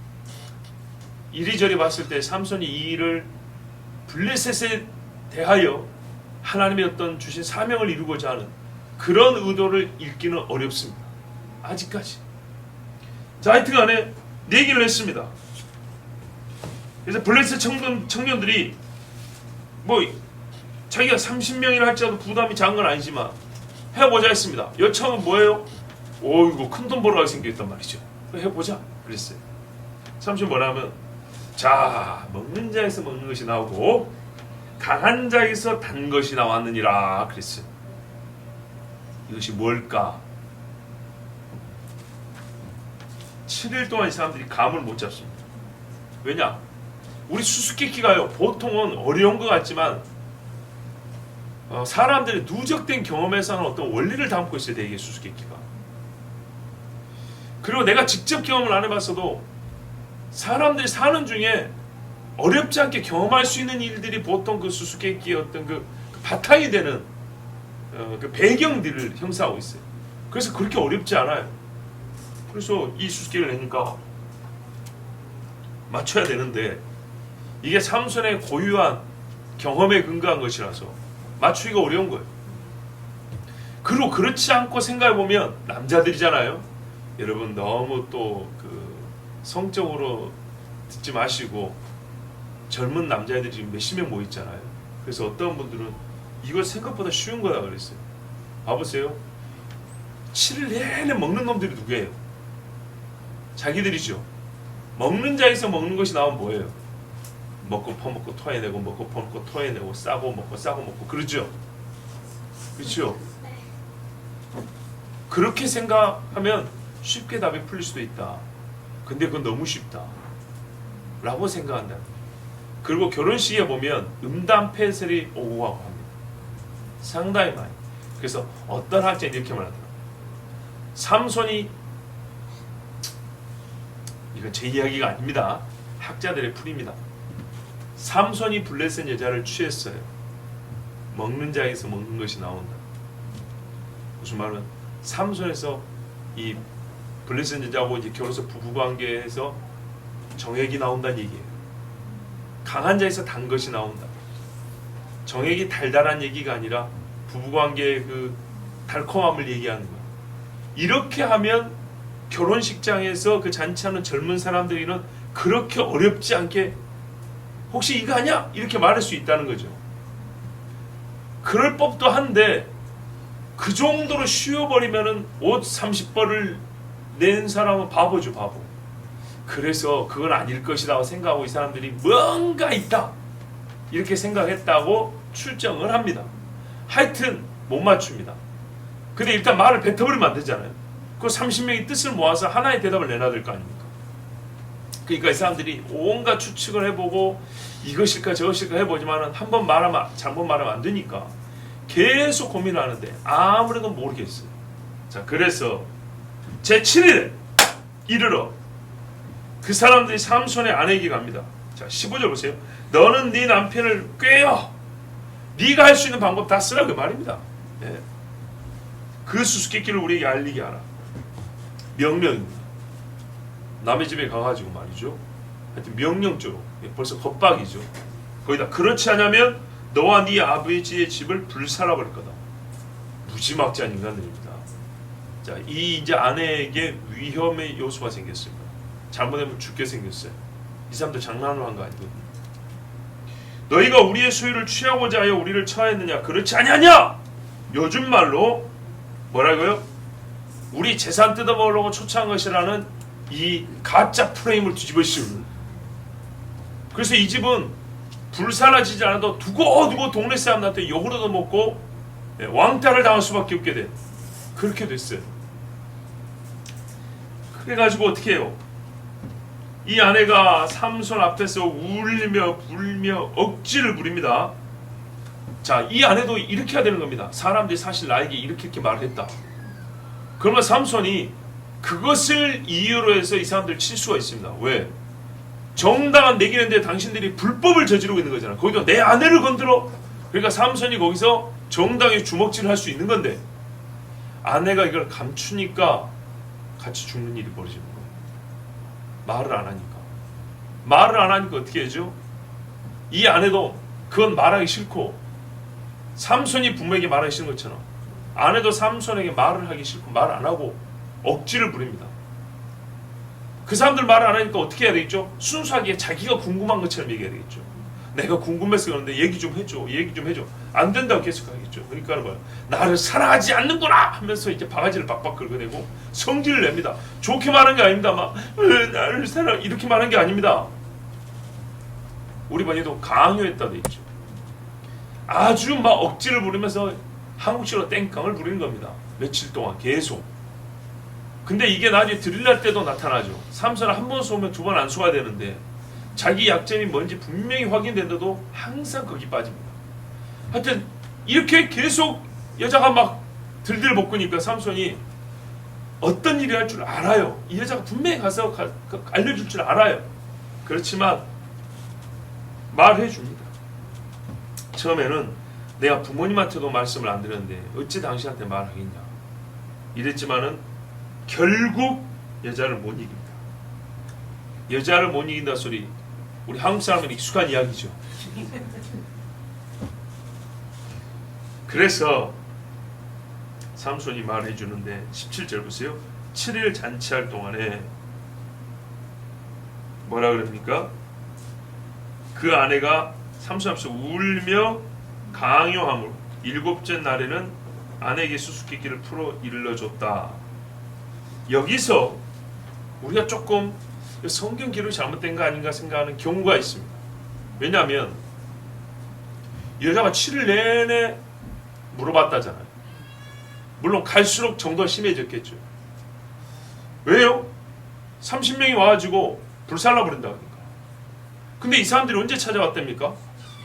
이리저리 봤을 때 삼손이 이 일을 블레셋에 대하여 하나님의 어떤 주신 사명을 이루고자 하는 그런 의도를 읽기는 어렵습니다. 아직까지. 자, 하여튼간에 내기를 했습니다. 그래서 블레셋 청년들이 뭐 자기가 30명이라 할지라도 부담이 작은 건 아니지만 해보자 했습니다. 여차하면 뭐예요? 이거 큰 돈 벌어가 생겼단 말이죠. 해보자 그랬어요. 삼촌 뭐냐면, 자, 먹는 자에서 먹는 것이 나오고 강한 자에서 단 것이 나왔느니라 그랬어요. 이것이 뭘까? 7일 동안 이 사람들이 감을 못 잡습니다. 왜냐? 우리 수수께끼가요, 보통은 어려운 것 같지만 사람들의 누적된 경험에서는 어떤 원리를 담고 있어야 돼, 이게 수수께끼가. 그리고 내가 직접 경험을 안 해봤어도 사람들이 사는 중에 어렵지 않게 경험할 수 있는 일들이 보통 그 수수께끼의 어떤 그 바탕이 되는 그 배경들을 형성하고 있어요. 그래서 그렇게 어렵지 않아요. 그래서 이 수수께끼를 내니까 맞춰야 되는데 이게 삼손의 고유한 경험에 근거한 것이라서 맞추기가 어려운 거예요. 그리고 그렇지 않고 생각해보면 남자들이잖아요. 여러분 너무 또 그 성적으로 듣지 마시고 젊은 남자애들이 지금 몇십 명 모였잖아요. 그래서 어떤 분들은 이거 생각보다 쉬운 거다 그랬어요. 봐보세요. 7일 내내 먹는 놈들이 누구예요? 자기들이죠. 먹는 자에서 먹는 것이 나오면 뭐예요? 먹고 퍼먹고 토해내고 먹고 퍼먹고 토해내고 싸고 먹고 그러죠. 그렇죠? 그렇게 생각하면 쉽게 답이 풀릴 수도 있다. 근데 그건 너무 쉽다 라고 생각한다. 그리고 결혼식에 보면 음담패설이 오고 가고 합니다. 상당히 많이. 그래서 어떤 학자는 이렇게 말하더라고요. 삼손이, 이건 제 이야기가 아닙니다. 학자들의 풀입니다. 삼손이 블레셋 여자를 취했어요. 먹는 자에서 먹는 것이 나온다. 무슨 말은 삼손에서 이 블레셋 여자하고 이제 결혼해서 부부관계에서 정액이 나온다는 얘기예요. 강한 자에서 단 것이 나온다. 정액이 달달한 얘기가 아니라 부부관계의 그 달콤함을 얘기하는 거야. 이렇게 하면 결혼식장에서 그 잔치하는 젊은 사람들이는 그렇게 어렵지 않게 혹시 이거 아니야? 이렇게 말할 수 있다는 거죠. 그럴 법도 한데 그 정도로 쉬워버리면은 옷 30벌을 낸 사람은 바보죠, 바보. 그래서 그건 아닐 것이라고 생각하고 이 사람들이 뭔가 있다 이렇게 생각했다고 출정을 합니다. 하여튼 못 맞춥니다. 근데 일단 말을 뱉어버리면 안 되잖아요. 그 30명이 뜻을 모아서 하나의 대답을 내놔야 될 거 아닙니까? 그러니까 이 사람들이 온갖 추측을 해보고 이것일까 저것일까 해보지만 한 번 말하면 잘못 말하면 안 되니까 계속 고민을 하는데 아무래도 모르겠어요. 자, 그래서 제7일에 이르러 그 사람들이 삼손의 아내에게 갑니다. 자, 15절 보세요. 너는 네 남편을 꿰어 네가 할 수 있는 방법 다 쓰라 그 말입니다. 예. 그 수수께끼를 우리에게 알리게 하라. 명령입니다. 남의 집에 가가지고 말이죠. 하여튼 명령조로 벌써 겁박이죠. 거기다 그렇지 않으면 너와 네 아버지의 집을 불살아버릴 거다. 무지막지한 인간들입니다. 자, 이 이제 아내에게 위험의 요소가 생겼습니다. 잘못하면 죽게 생겼어요. 이 사람들 장난으로 한 거 아니거든요. 너희가 우리의 소유를 취하고자 하여 우리를 처하였느냐? 그렇지 아니하냐? 요즘 말로 뭐라고요? 우리 재산 뜯어먹으려고 초청한 것이라는 이 가짜 프레임을 뒤집어 씌우는. 그래서 이 집은 불살아지지 않아도 두고 동네 사람들한테 욕을 얻어먹고 왕따를 당할 수밖에 없게 된, 그렇게 됐어요. 그래가지고 어떻게 해요? 이 아내가 삼손 앞에서 울며 불며 억지를 부립니다. 자, 이 아내도 이렇게 해야 되는 겁니다. 사람들이 사실 나에게 이렇게 말을 했다. 그러면 삼손이 그것을 이유로 해서 이 사람들 칠 수가 있습니다. 왜? 정당한 내기는데 당신들이 불법을 저지르고 있는 거잖아. 거기도 내 아내를 건드려. 그러니까 삼손이 거기서 정당히 주먹질을 할 수 있는 건데 아내가 이걸 감추니까 같이 죽는 일이 벌어지는 거예요. 말을 안 하니까. 말을 안 하니까 어떻게 하죠? 이 아내도 그건 말하기 싫고, 삼손이 부모에게 말하기 싫은 것처럼 아내도 삼손에게 말을 하기 싫고 말 안 하고 억지를 부립니다. 그 사람들 말을 안 하니까 어떻게 해야 되겠죠? 순수하게 자기가 궁금한 것처럼 얘기해야 되겠죠. 내가 궁금해서 그러는데 얘기 좀 해줘, 얘기 좀 해줘. 안 된다고 계속 하겠죠. 그러니까 뭐야? 나를 사랑하지 않는구나 하면서 이제 바가지를 박박 긁어내고 성질을 냅니다. 좋게 말한 게 아닙니다. 막 나를 사랑 이렇게 말한 게 아닙니다. 우리 번에도 강요했다 돼 있죠. 아주 막 억지를 부리면서 한국식으로 땡깡을 부리는 겁니다. 며칠 동안 계속. 근데 이게 나중에 들이날 때도 나타나죠. 삼손은 한 번 쏘면 두 번 안 쏘아야 되는데 자기 약점이 뭔지 분명히 확인된데도 항상 거기 빠집니다. 하여튼 이렇게 계속 여자가 막 들들 볶으니까 삼손이 어떤 일을 할 줄 알아요. 이 여자가 분명히 가서 알려줄 줄 알아요. 그렇지만 말해줍니다. 처음에는 내가 부모님한테도 말씀을 안 드렸는데 어찌 당신한테 말하겠냐 이랬지만은 결국 여자를 못 이깁니다. 여자를 못 이긴다 소리 우리 한국 사람은 익숙한 이야기죠. 그래서 삼손이 말해주는데 17절 보세요. 7일 잔치할 동안에 뭐라 그럽니까? 그 아내가 삼손 앞에서 울며 강요함으로 7째 날에는 아내에게 수수께끼를 풀어 일러줬다. 여기서 우리가 조금 성경 기록이 잘못된 거 아닌가 생각하는 경우가 있습니다. 왜냐하면 여자가 7일 내내 물어봤다잖아요. 물론 갈수록 정도가 심해졌겠죠. 왜요? 30명이 와가지고 불살라버린다 그러니까. 근데 이 사람들이 언제 찾아왔답니까?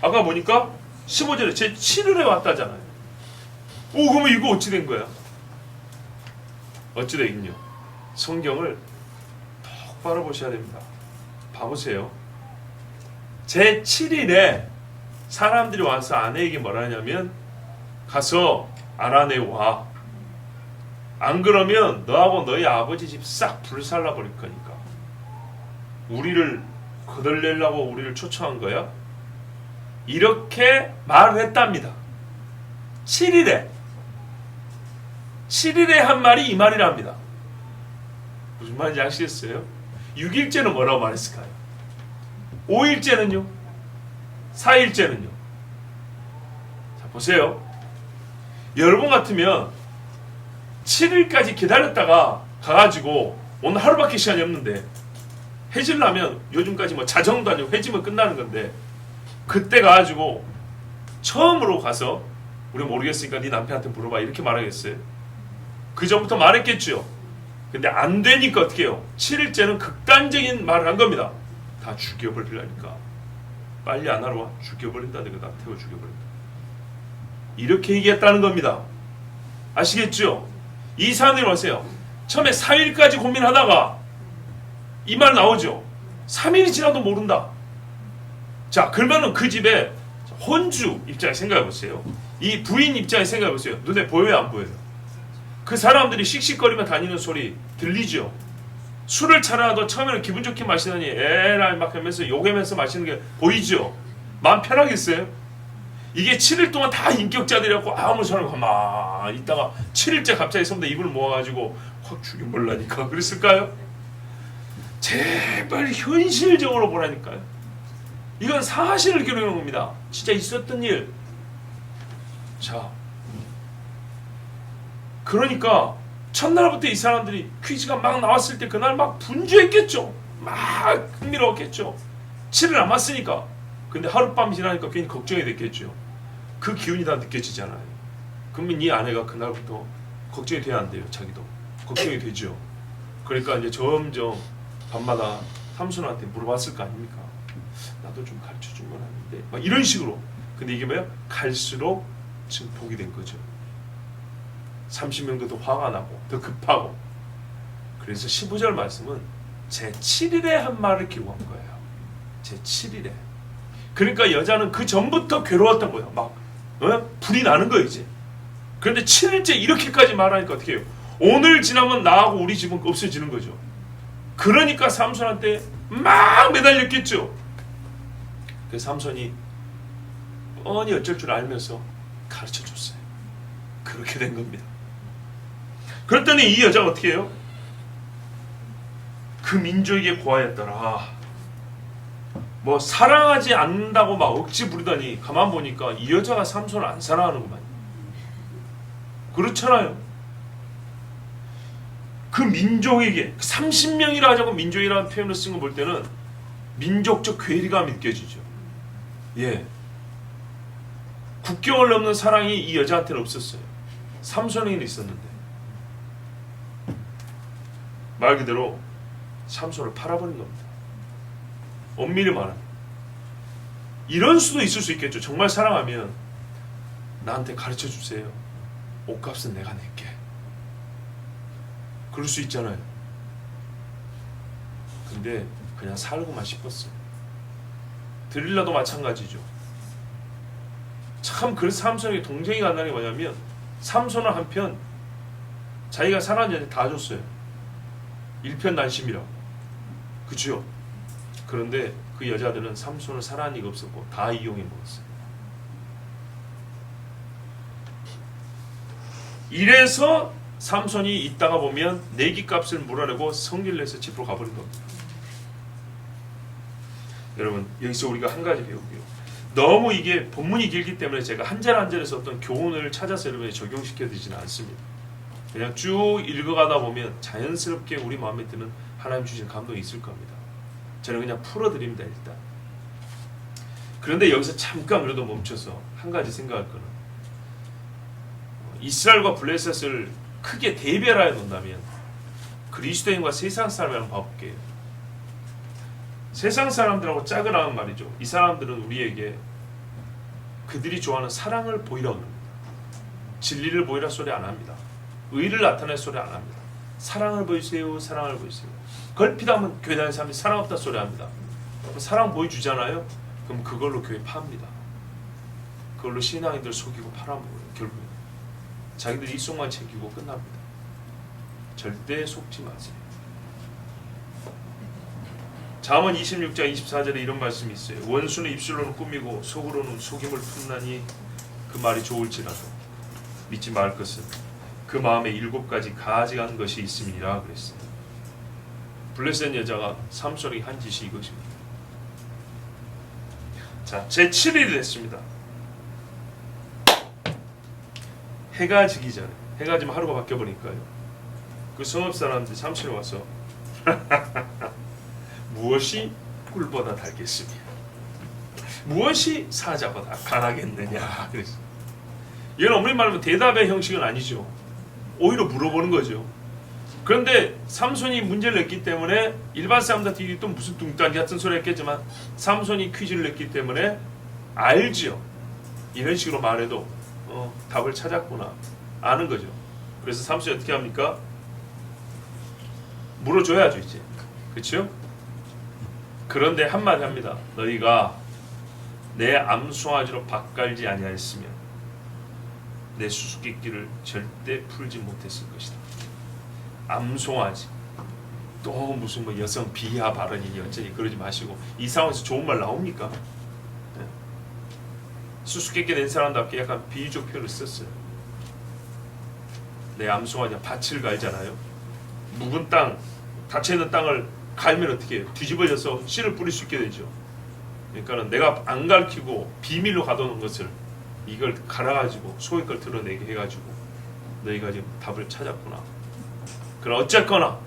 아까 보니까 15절에 제 7일에 왔다잖아요. 오, 그러면 이거 어찌 된 거야? 어찌 되긴요? 성경을 똑바로 보셔야 됩니다. 봐보세요. 제 7일에 사람들이 와서 아내에게 뭐라 하냐면 가서 아라네 와. 안 그러면 너하고 너희 아버지 집 싹 불살라 버릴 거니까. 우리를 거덜내려고 우리를 초청한 거야? 이렇게 말을 했답니다. 7일에 한 말이 이 말이랍니다. 무슨 말인지 아시겠어요? 6일째는 뭐라고 말했을까요? 5일째는요? 4일째는요? 자, 보세요. 여러분 같으면 7일까지 기다렸다가 가가지고 오늘 하루밖에 시간이 없는데 해질라면 요즘까지 뭐 자정도 아니고 해지면 끝나는 건데 그때 가가지고 처음으로 가서 우리 모르겠으니까 네 남편한테 물어봐 이렇게 말하겠어요? 그 전부터 말했겠죠. 근데 안 되니까 어떻게 해요? 7일째는 극단적인 말을 한 겁니다. 다 죽여버리려니까 빨리 안 하러 와. 죽여버린다. 내가 다 태워 죽여버린다. 이렇게 얘기했다는 겁니다. 아시겠죠? 이 사람들이 보세요. 처음에 4일까지 고민하다가 이 말 나오죠. 3일이 지나도 모른다. 자, 그러면은 그 집에 혼주 입장에 생각해 보세요. 이 부인 입장에 생각해 보세요. 눈에 보여요, 안 보여요? 그 사람들이 씩씩거리며 다니는 소리 들리죠? 술을 차려도 처음에는 기분 좋게 마시더니 에라이 막 하면서 욕하면서 마시는 게 보이죠? 마음 편하겠어요? 이게 7일 동안 다 인격자들이었고 아무 사람 가만 있다가 7일째 갑자기 선배 입을 모아가지고 확 죽여버리라니까 그랬을까요? 제발 현실적으로 보라니까요. 이건 사실을 기록하는 겁니다. 진짜 있었던 일. 자, 그러니까 첫날부터 이 사람들이 퀴즈가 막 나왔을 때 그날 막 분주했겠죠. 막 흥미로웠겠죠. 7일 남았으니까. 근데 하룻밤 지나니까 괜히 걱정이 됐겠죠. 그 기운이 다 느껴지잖아요. 그러면 이 아내가 그날부터 걱정이 돼야 안 돼요. 자기도 걱정이 되죠. 그러니까 이제 점점 밤마다 삼손한테 물어봤을 거 아닙니까? 나도 좀 가르쳐준 건 아닌데 막 이런 식으로. 근데 이게 뭐야? 갈수록 증폭이 된 거죠. 30명도 더 화가 나고 더 급하고. 그래서 15절 말씀은 제 7일에 한 말을 기록한 거예요. 제 7일에. 그러니까 여자는 그 전부터 괴로웠던 거예요. 막 불이 나는 거예요 이제. 그런데 7일째 이렇게까지 말하니까 어떻게 해요? 오늘 지나면 나하고 우리 집은 없어지는 거죠. 그러니까 삼손한테 막 매달렸겠죠. 그 삼손이 뻔히 어쩔 줄 알면서 가르쳐 줬어요. 그렇게 된 겁니다. 그랬더니 이 여자가 어떻게 해요? 그 민족에게 고하였더라. 뭐 사랑하지 않는다고 막 억지 부리더니 가만 보니까 이 여자가 삼손을 안 사랑하는구만. 그렇잖아요. 그 민족에게 30명이라 하자고 민족이라는 표현을 쓴 거 볼 때는 민족적 괴리감이 느껴지죠. 예. 국경을 넘는 사랑이 이 여자한테는 없었어요. 삼손에게는 있었는데 말 그대로 삼손을 팔아버린 겁니다. 엄밀히 말하면 이런 수도 있을 수 있겠죠. 정말 사랑하면 나한테 가르쳐 주세요. 옷값은 내가 낼게. 그럴 수 있잖아요. 근데 그냥 살고만 싶었어요. 드릴라도 마찬가지죠. 참 그래서 삼손에게 동정이 간다는 게 뭐냐면 삼손은 한편 자기가 사랑하는 여자한테 다 줬어요. 일편단심이라고. 그죠? 그런데 그 여자들은 삼손을 사랑한 이가 없었고 다 이용해 먹었어요. 이래서 삼손이 있다가 보면 내기값을 물어내고 성기를 내서 집으로 가버린 겁니다. 여러분 여기서 우리가 한 가지 배우고요. 너무 이게 본문이 길기 때문에 제가 한 절 한 절에서 어떤 교훈을 찾아서 여러분에 적용시켜 드리지는 않습니다. 그냥 쭉 읽어가다 보면 자연스럽게 우리 마음에 드는 하나님 주신 감동이 있을 겁니다. 저는 그냥 풀어드립니다. 일단. 그런데 여기서 잠깐 그래도 멈춰서 한 가지 생각할 거는 이스라엘과 블레셋을 크게 대별하여 놓는다면 그리스도인과 세상 사람을 한번 봐볼게요. 세상 사람들하고 짝을 하는 말이죠. 이 사람들은 우리에게 그들이 좋아하는 사랑을 보이라고 합니다. 진리를 보이라 소리 안 합니다. 의를 나타낼 소리 안 합니다. 사랑을 보이세요. 사랑을 보이세요. 걸핏하면 교회 다니는 사람들이 사랑 없다 소리 합니다. 사랑 보여주잖아요. 그럼 그걸로 교회 팝니다. 그걸로 신앙인들 속이고 팔아먹어요. 결국은 자기들 이속만 챙기고 끝납니다. 절대 속지 마세요. 잠언 26장 24절에 이런 말씀이 있어요. 원수는 입술로는 꾸미고 속으로는 속임을 품나니 그 말이 좋을지라도 믿지 말 것은 그 마음에 7가지 가증한 것이 있음이니라 그랬어요. 블레셋 여자가 삼손에게 한 짓이 이것입니다. 자, 제7일이 됐습니다. 해가 지기 전에, 해가 지면 하루가 바뀌어버리니까요. 그 성읍 사람들이 삼손에 와서 무엇이 꿀보다 달겠으며 무엇이 사자보다 강하겠느냐 그랬어요. 이건 엄밀히 말하면 대답의 형식은 아니죠. 오히려 물어보는 거죠. 그런데 삼손이 문제를 냈기 때문에 일반 사람들한테 또 무슨 뚱딴지 같은 소리 했겠지만 삼손이 퀴즈를 냈기 때문에 알지요. 이런 식으로 말해도 답을 찾았구나 아는 거죠. 그래서 삼손이 어떻게 합니까? 물어줘야죠 이제. 그렇죠? 그런데 한마디 합니다. 너희가 내 암송아지로 밭갈지 아니하였으면 내 수수께끼를 절대 풀지 못했을 것이다. 암송아지. 또 무슨 뭐 여성 비하 발언이니 어쩌니 그러지 마시고 이 상황에서 좋은 말 나옵니까? 네. 수수께끼 낸 사람답게 약간 비유적 표현을 썼어요. 내 암송아지가 밭을 갈잖아요. 묵은 땅, 닫혀있는 땅을 갈면 어떻게 해요? 뒤집어져서 씨를 뿌릴 수 있게 되죠. 그러니까 내가 안 가르치고 비밀로 가둬놓은 것을 이걸 갈아가지고 속의 걸 드러내게 해가지고 너희가 지금 답을 찾았구나. 그럼 어쨌거나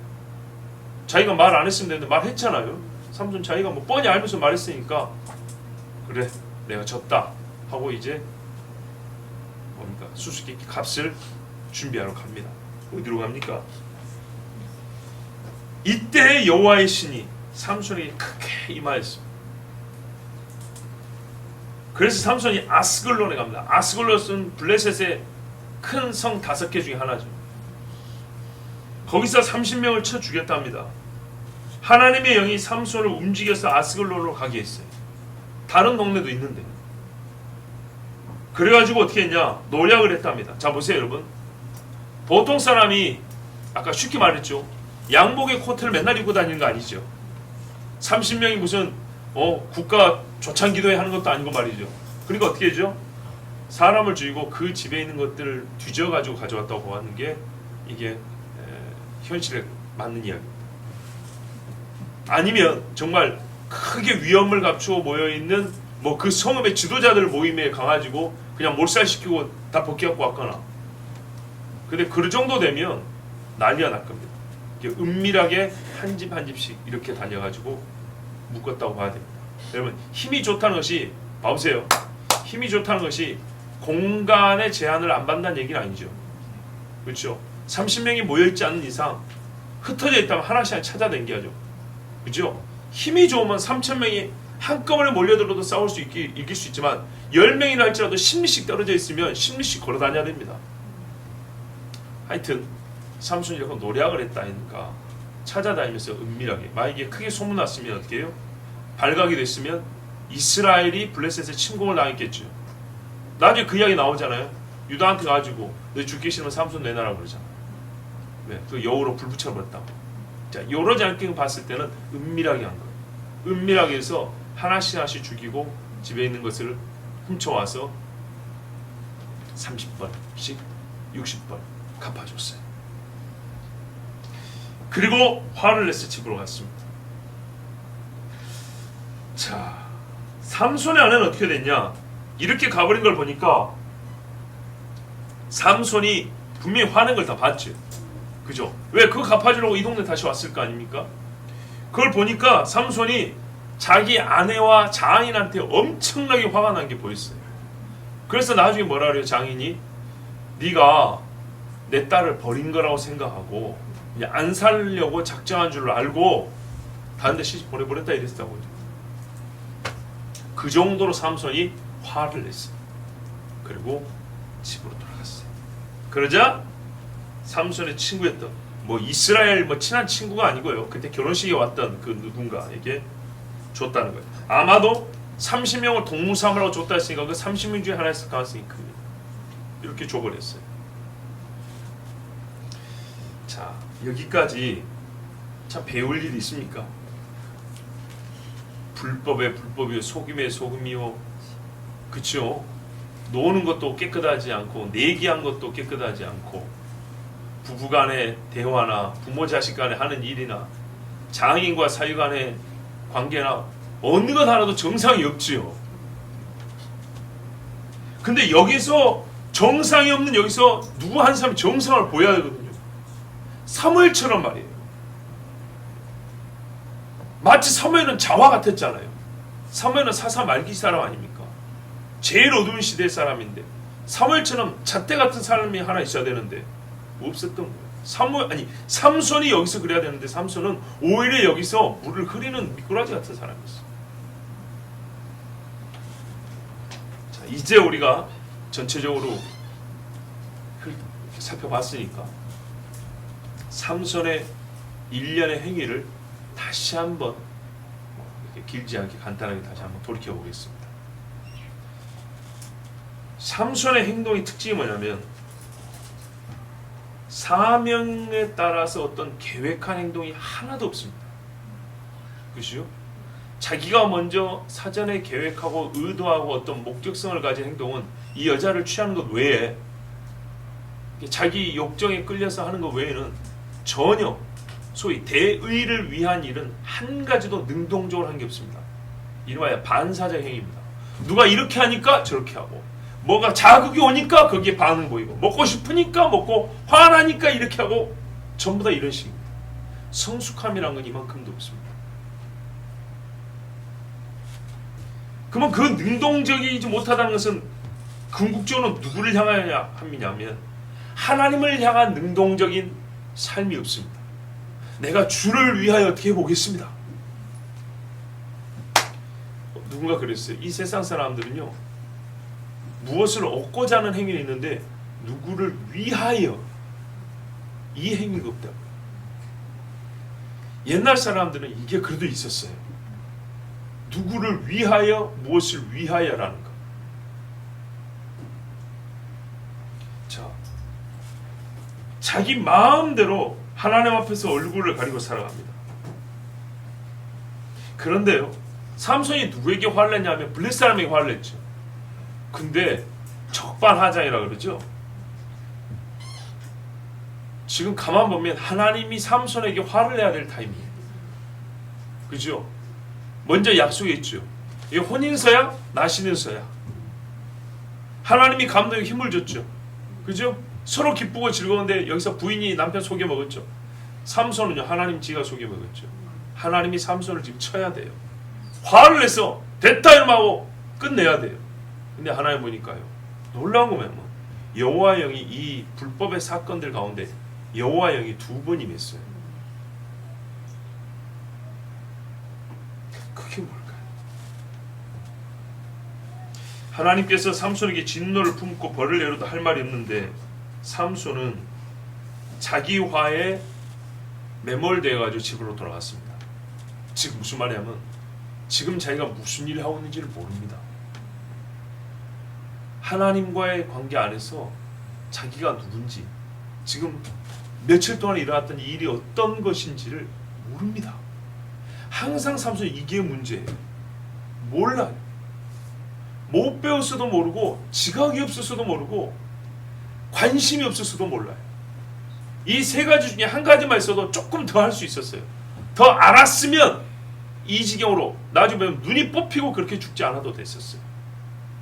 자기가 말 안 했으면 되는데 말했잖아요. 삼손 자기가 뭐 뻔히 알면서 말했으니까 그래 내가 졌다 하고 이제 뭡니까 수수께끼 값을 준비하러 갑니다. 어디로 갑니까? 이때 여호와의 신이 삼손에게 크게 임하였습니다. 그래서 삼손이 아스글론에 갑니다. 아스글론은 블레셋의 큰 성 5개 중에 하나죠. 거기서 30명을 쳐 죽였답니다. 하나님의 영이 삼손을 움직여서 아스글론으로 가게 했어요. 다른 동네도 있는데. 그래가지고 어떻게 했냐? 노략을 했답니다. 자 보세요 여러분. 보통 사람이 아까 쉽게 말했죠. 양복의 코트를 맨날 입고 다니는 거 아니죠. 30명이 무슨 국가 조창기도회 하는 것도 아니고 말이죠. 그러니까 어떻게 되죠? 사람을 죽이고 그 집에 있는 것들을 뒤져가지고 가져왔다고 하는 게 이게 현실에 맞는 이야기입니다. 아니면 정말 크게 위험을 갖추고 모여있는 뭐 그 성읍의 지도자들 모임에 가가지고 그냥 몰살시키고 다 벗겨갖고 왔거나. 근데 그 정도 되면 난리가 날 겁니다. 이게 은밀하게 한 집 한 집씩 이렇게 달려가지고 묶었다고 봐야 됩니다. 여러분, 힘이 좋다는 것이 봐보세요. 힘이 좋다는 것이 공간의 제한을 안 받는다는 얘기는 아니죠. 그렇죠? 30명이 모여있지 않는 이상 흩어져 있다면 하나씩 찾아다니야죠. 그렇죠? 힘이 좋으면 3,000명이 한꺼번에 몰려들어도 싸울 수 이길 수 있지만 10명이나 할지라도 10리씩 떨어져 있으면 10리씩 걸어 다녀야 됩니다. 하여튼 삼손이 이렇게 노력을 했다니까 찾아다니면서 은밀하게, 만약에 크게 소문났으면 어떻게 해요? 발각이 됐으면 이스라엘이 블레셋에 침공을 당했겠죠. 나중에 그 이야기 나오잖아요. 유다한테 가지고 너 죽기 싫으면 삼손 내놔라 그러잖아. 네, 그 여우로 불 붙여버렸다고. 자, 이러지 않게 봤을 때는 은밀하게 한 거예요. 은밀하게 해서 하나씩 하나씩 죽이고 집에 있는 것을 훔쳐와서 30번씩 60번 갚아줬어요. 그리고 화를 내서 집으로 갔습니다. 자, 삼손의 아내는 어떻게 됐냐? 이렇게 가버린 걸 보니까 삼손이 분명히 화낸 걸 다 봤죠. 그죠? 왜 그거 갚아주려고 이 동네 다시 왔을 거 아닙니까? 그걸 보니까 삼손이 자기 아내와 장인한테 엄청나게 화가 난 게 보였어요. 그래서 나중에 뭐라 그래요? 장인이 네가 내 딸을 버린 거라고 생각하고 안 살려고 작정한 줄 알고 다른 데 시집 보내버렸다 이랬다고. 그 정도로 삼손이 화를 냈어요. 그리고 집으로 돌아갔어요. 그러자 삼손의 친구였던 뭐 이스라엘 뭐 친한 친구가 아니고요. 그때 결혼식에 왔던 그 누군가에게 줬다는 거예요. 아마도 30명을 동무삼으라고 줬다 했으니까 그 30명 중에 하나였을 가능성이 큽니다. 이렇게 줘버렸어요. 자, 여기까지 참 배울 일이 있습니까? 불법에 불법이요, 속임에 속임이요. 그쵸? 노는 것도 깨끗하지 않고 내기한 것도 깨끗하지 않고 부부간의 대화나 부모 자식 간에 하는 일이나 장인과 사위 간의 관계나 어느 것 하나도 정상이 없지요. 근데 여기서 정상이 없는 여기서 누구 한 사람이 정상을 보여야 되거든요. 사무엘처럼 말이에요. 마치 사무엘은 자와 같았잖아요. 사무엘은 사사 말기 사람 아닙니까? 제일 어두운 시대의 사람인데 사무엘처럼 잣대 같은 사람이 하나 있어야 되는데 없었던 거예요. 삼손이 여기서 그래야 되는데 삼손은 오히려 여기서 물을 흐리는 미꾸라지 같은 사람이었어요. 자, 이제 우리가 전체적으로 살펴봤으니까 삼손의 일련의 행위를 다시 한번 이렇게 길지 않게 간단하게 다시 한번 돌이켜 보겠습니다. 삼손의 행동의 특징이 뭐냐면 사명에 따라서 어떤 계획한 행동이 하나도 없습니다. 그렇죠? 자기가 먼저 사전에 계획하고 의도하고 어떤 목적성을 가진 행동은 이 여자를 취하는 것 외에 자기 욕정에 끌려서 하는 것 외에는 전혀 소위 대의를 위한 일은 한 가지도 능동적으로 한 게 없습니다. 이름하여 반사적 행위입니다. 누가 이렇게 하니까 저렇게 하고 뭐가 자극이 오니까 거기에 반응 보이고 먹고 싶으니까 먹고 화나니까 이렇게 하고 전부 다 이런 식입니다. 성숙함이란 건 이만큼도 없습니다. 그러면 그 능동적이지 못하다는 것은 궁극적으로 누구를 향하여 함이냐면 하나님을 향한 능동적인 삶이 없습니다. 내가 주를 위하여 어떻게 해보겠습니다. 누군가 그랬어요. 이 세상 사람들은요 무엇을 얻고자 하는 행위는 있는데 누구를 위하여 이 행위가 없다고요. 옛날 사람들은 이게 그래도 있었어요. 누구를 위하여 무엇을 위하여라는 거. 자, 자기 마음대로 하나님 앞에서 얼굴을 가리고 살아갑니다. 그런데요 삼손이 누구에게 화를 냈냐면 블레셋 사람에게 화를 냈죠. 근데 적반하장이라 그러죠. 지금 가만 보면 하나님이 삼손에게 화를 내야 될 타이밍이에요. 그죠? 먼저 약속했죠. 이게 혼인서야? 나시는서야? 하나님이 감독에 힘을 줬죠. 그죠? 서로 기쁘고 즐거운데 여기서 부인이 남편 속여 먹었죠. 삼손은요, 하나님 지가 속여 먹었죠. 하나님이 삼손을 지금 쳐야 돼요. 화를 내서 됐다 이러고 끝내야 돼요. 근데 하나님 보니까요, 놀라운 거면 뭐 여호와 영이 이 불법의 사건들 가운데 여호와 영이 2번 임했어요. 그게 뭘까요? 하나님께서 삼손에게 진노를 품고 벌을 내려도 할 말이 없는데 삼손은 자기 화에 매몰되어 가지고 집으로 돌아갔습니다. 지금 무슨 말이냐면 지금 자기가 무슨 일을 하고 있는지를 모릅니다. 하나님과의 관계 안에서 자기가 누군지, 지금 며칠 동안 일어났던 일이 어떤 것인지를 모릅니다. 항상 삼손이 이게 문제예요. 몰라요. 못 배웠어도 모르고, 지각이 없었어도 모르고, 관심이 없었어도 몰라요. 이 3가지 중에 한 가지만 있어도 조금 더 할 수 있었어요. 더 알았으면 이 지경으로 나중에 보면 눈이 뽑히고 그렇게 죽지 않아도 됐었어요.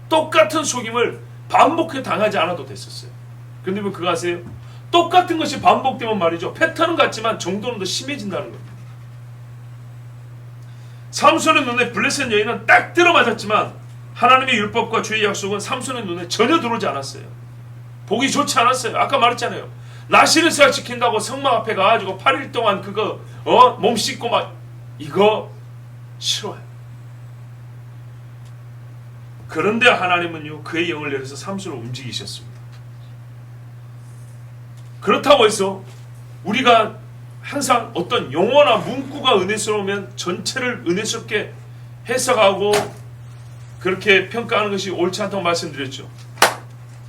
똑같은 속임을 반복해 당하지 않아도 됐었어요. 그런데 왜 그거 아세요? 똑같은 것이 반복되면 말이죠, 패턴은 같지만 정도는 더 심해진다는 겁니다. 삼손의 눈에 블레셋 여인은 딱 들어맞았지만 하나님의 율법과 주의 약속은 삼손의 눈에 전혀 들어오지 않았어요. 보기 좋지 않았어요. 아까 말했잖아요. 나시르스가 지킨다고 성막 앞에 가가지고 8일 동안 그거 몸 씻고 막 이거 싫어요. 그런데 하나님은요, 그의 영을 내려서 삼손을 움직이셨습니다. 그렇다고 해서 우리가 항상 어떤 용어나 문구가 은혜스러우면 전체를 은혜스럽게 해석하고 그렇게 평가하는 것이 옳지 않다고 말씀드렸죠.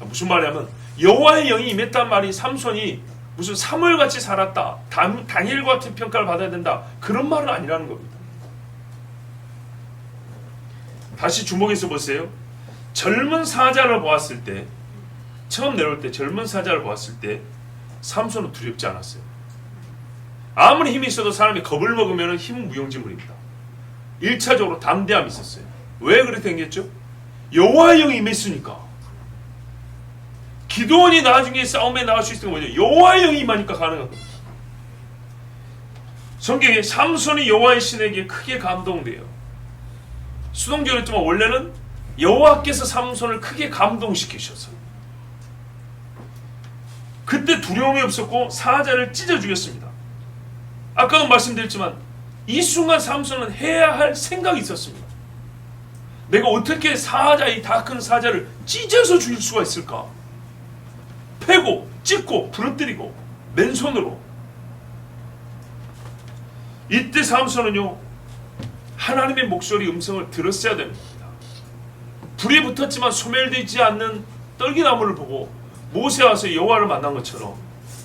무슨 말이냐면 여호와의 영이 임했단 말이 삼손이 무슨 사무엘같이 살았다, 다니엘 같은 평가를 받아야 된다, 그런 말은 아니라는 겁니다. 다시 주목해서 보세요. 젊은 사자를 보았을 때, 처음 내려올 때 젊은 사자를 보았을 때 삼손은 두렵지 않았어요. 아무리 힘이 있어도 사람이 겁을 먹으면 힘은 무용지물입니다. 1차적으로 담대함이 있었어요. 왜 그렇게 생겼죠? 여호와의 영이 임했으니까. 기드온이 나중에 싸움에 나갈 수 있는 건 뭐죠? 여호와의 영이 임하니까 가능한 겁니다. 성경에 삼손이 여호와의 신에게 크게 감동돼요. 수동적으로 했지만 원래는 여호와께서 삼손을 크게 감동시키셨어요. 그때 두려움이 없었고 사자를 찢어 죽였습니다. 아까도 말씀드렸지만 이 순간 삼손은 해야 할 생각이 있었습니다. 내가 어떻게 이 다 큰 사자를 찢어서 죽일 수가 있을까? 패고 찢고 부러뜨리고 맨손으로. 이때 삼손은요, 하나님의 목소리 음성을 들었어야 됩니다. 불이 붙었지만 소멸되지 않는 떨기나무를 보고 모세 와서 여호와를 만난 것처럼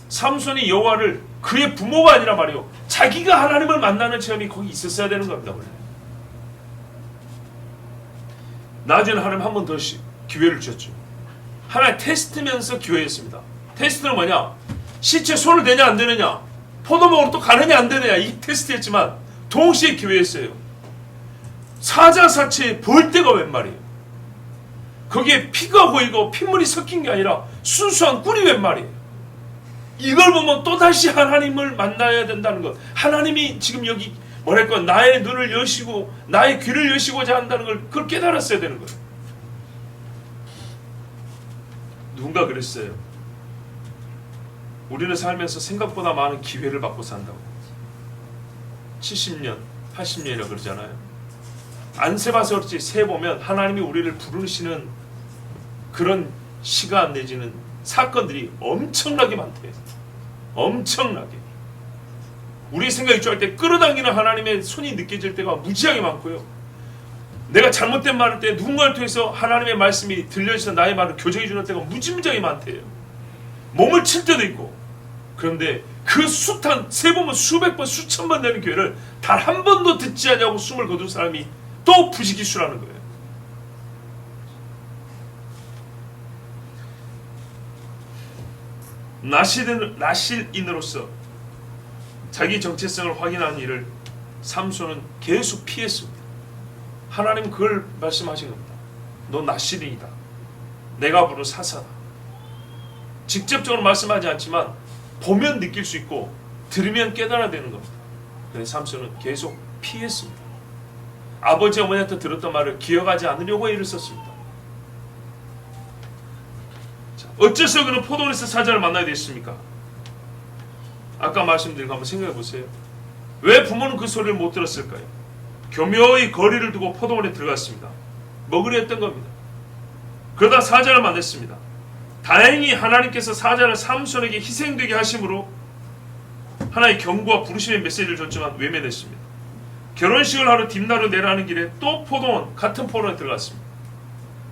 삼손이 여호와를 그의 부모가 아니라 말이요, 자기가 하나님을 만나는 체험이 거기 있었어야 되는 겁니다. 원래. 나중에는 하나님 한 번 더 기회를 주셨죠. 하나의 테스트면서 기회였습니다. 테스트는 뭐냐? 시체 손을 대냐 안 대느냐, 포도먹으로 또 가느냐 안 되느냐, 이 테스트였지만 동시에 기회였어요. 사자 사체에 벌떼가 웬 말이에요. 거기에 피가 고이고 핏물이 섞인 게 아니라 순수한 꿀이 웬 말이에요. 이걸 보면 또다시 하나님을 만나야 된다는 것, 하나님이 지금 여기 뭐랄까 나의 눈을 여시고 나의 귀를 여시고자 한다는 걸 그걸 깨달았어야 되는 거예요. 누군가 그랬어요. 우리는 살면서 생각보다 많은 기회를 받고 산다고. 70년, 80년이라고 그러잖아요. 안 세봐서 그렇지 세보면 하나님이 우리를 부르시는 그런 시간 내지는 사건들이 엄청나게 많대요. 엄청나게. 우리 생각이 좋을 때 끌어당기는 하나님의 손이 느껴질 때가 무지하게 많고요. 내가 잘못된 말할 때 누군가를 통해서 하나님의 말씀이 들려져서 나의 말을 교정해 주는 때가 무지무지하게 많대요. 몸을 칠 때도 있고. 그런데 그 숱한 세보면 수백 번 수천 번 되는 교회를 단 한 번도 듣지 않냐고 숨을 거둔 사람이 또 부지기수라는 거예요. 나실인으로서 자기 정체성을 확인하는 일을 삼손은 계속 피했습니다. 하나님 그걸 말씀하신 겁니다. 너 나실인이다. 내가 부른 사사다. 직접적으로 말씀하지 않지만 보면 느낄 수 있고 들으면 깨달아야 되는 겁니다. 그래서 삼손은 계속 피했습니다. 아버지 어머니한테 들었던 말을 기억하지 않으려고 애를 썼습니다. 자, 어째서 그는 포도원에서 사자를 만나야 됐습니까? 아까 말씀드린 거 한번 생각해 보세요. 왜 부모는 그 소리를 못 들었을까요? 교묘히 거리를 두고 포도원에 들어갔습니다. 먹으려 했던 겁니다. 그러다 사자를 만났습니다. 다행히 하나님께서 사자를 삼손에게 희생되게 하심으로 하나의 경고와 부르심의 메시지를 줬지만 외면했습니다. 결혼식을 하러 뒷날을 내려가는 길에 또 포도원, 같은 포도원에 들어갔습니다.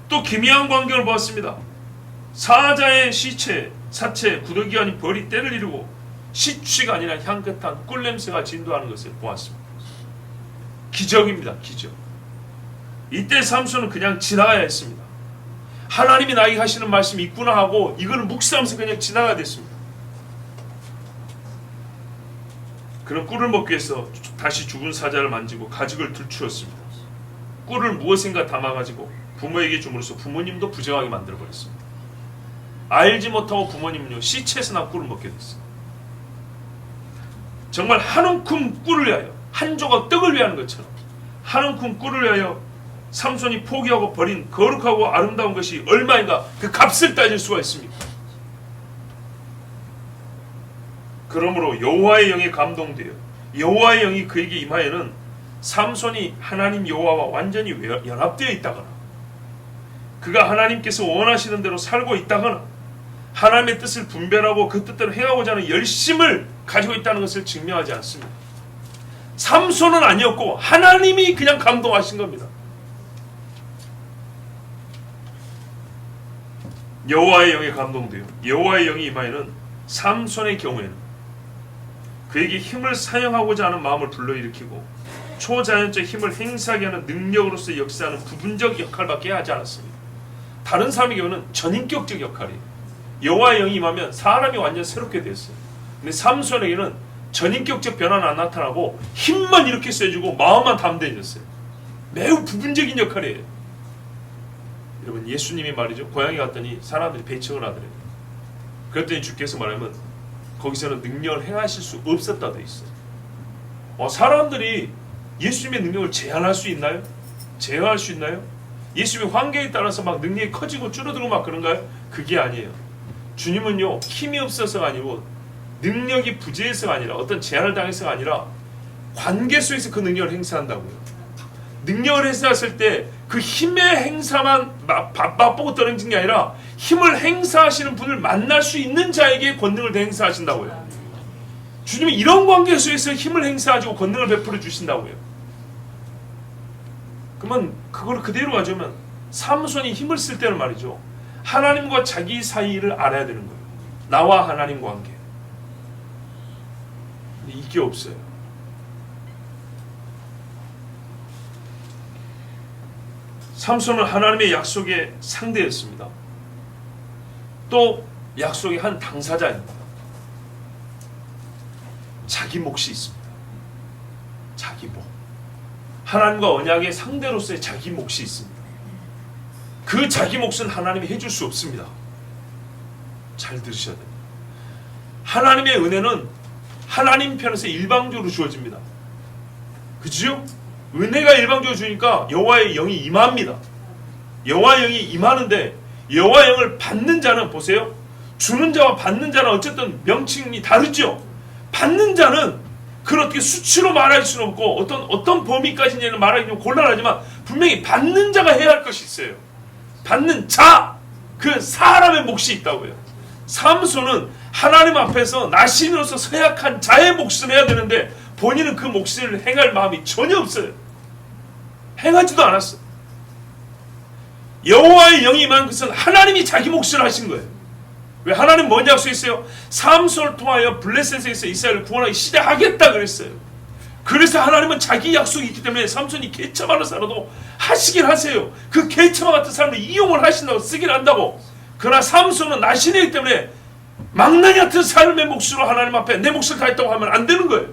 또 기미한 광경을 보았습니다. 사자의 사체, 구더기 아닌 벌이 때를 이루고 시취가 아니라 향긋한 꿀냄새가 진도하는 것을 보았습니다. 기적입니다. 기적. 이때 삼손은 그냥 지나가야 했습니다. 하나님이 나에게 하시는 말씀이 있구나 하고 이거를 묵상하면서 그냥 지나가야 됐습니다. 그는 꿀을 먹기 위해서 다시 죽은 사자를 만지고 가죽을 들추었습니다. 꿀을 무엇인가 담아가지고 부모에게 줌으로써 부모님도 부정하게 만들어버렸습니다. 알지 못하고 부모님은요 시체에서 난 꿀을 먹게 됐어요. 정말 한 움큼 꿀을 위하여, 한 조각 떡을 위하는 것처럼 한 움큼 꿀을 위하여 삼손이 포기하고 버린 거룩하고 아름다운 것이 얼마인가 그 값을 따질 수가 있습니까? 그러므로 여호와의 영에 감동되어 여호와의 영이 그에게 임하여는 삼손이 하나님 여호와와 완전히 연합되어 있다거나 그가 하나님께서 원하시는 대로 살고 있다거나 하나님의 뜻을 분별하고 그 뜻대로 행하고자 하는 열심을 가지고 있다는 것을 증명하지 않습니다. 삼손은 아니었고 하나님이 그냥 감동하신 겁니다. 여호와의 영에 감동되어 여호와의 영이 임하여는 삼손의 경우에는 그에게 힘을 사용하고자 하는 마음을 불러일으키고 초자연적 힘을 행사하게 하는 능력으로서 역사하는 부분적 역할밖에 하지 않았습니다. 다른 사람의 경우는 전인격적 역할이에요. 여호와의 영이 임하면 사람이 완전 새롭게 됐어요. 근데 삼손에게는 전인격적 변화는 안 나타나고 힘만 이렇게 써주고 마음만 담대해졌어요. 매우 부분적인 역할이에요. 여러분 예수님이 말이죠. 고향에 갔더니 사람들이 배척을 하더래요. 그랬더니 주께서 말하면 거기서는 능력을 행하실 수 없었다 돼 있어요. 사람들이 예수님의 능력을 제한할 수 있나요? 제어할 수 있나요? 예수님의 환경에 따라서 막 능력이 커지고 줄어들고 막 그런가요? 그게 아니에요. 주님은요 힘이 없어서가 아니고 능력이 부재해서가 아니라 어떤 제한을 당해서가 아니라 관계 속에서 그 능력을 행사한다고요. 능력을 행사했을 때 그 힘의 행사만 맛보고 떨어진 게 아니라 힘을 행사하시는 분을 만날 수 있는 자에게 권능을 행사하신다고요. 주님이 이런 관계 속에서 힘을 행사하시고 권능을 베풀어 주신다고요. 그러면 그걸 그대로 가져오면 삼손이 힘을 쓸 때는 말이죠. 하나님과 자기 사이를 알아야 되는 거예요. 나와 하나님 관계. 근데 이게 없어요. 삼손은 하나님의 약속의 상대였습니다. 또 약속의 한 당사자입니다. 자기 몫이 있습니다. 자기 몫. 하나님과 언약의 상대로서의 자기 몫이 있습니다. 그 자기 몫은 하나님이 해줄 수 없습니다. 잘 들으셔야 됩니다. 하나님의 은혜는 하나님 편에서 일방적으로 주어집니다. 그죠? 은혜가 일방적으로 주니까 여호와의 영이 임합니다. 여호와의 영이 임하는데 여호와의 영을 받는 자는 보세요. 주는 자와 받는 자는 어쨌든 명칭이 다르죠. 받는 자는 그걸 어떻게 수치로 말할 수는 없고 어떤 범위까지는 말하기 좀 곤란하지만 분명히 받는 자가 해야 할 것이 있어요. 받는 자, 그 사람의 몫이 있다고요. 삼손은 하나님 앞에서 나신으로서 서약한 자의 몫을 해야 되는데 본인은 그 몫을 행할 마음이 전혀 없어요. 행하지도 않았어. 여호와의 영이 임한 것은 하나님이 자기 몫을 하신 거예요. 왜? 하나님 뭔 약속했어요? 삼손을 통하여 블레셋에서 이스라엘을 구원하기 시작하겠다 그랬어요. 그래서 하나님은 자기 약속이 있기 때문에 삼손이 개처만을 살아도 하시긴 하세요. 그 개처만 같은 사람을 이용을 하신다고 쓰긴 한다고. 그러나 삼손은 나신이기 때문에 망나니 같은 삶의 몫으로 하나님 앞에 내 몫을 다했다고 하면 안 되는 거예요.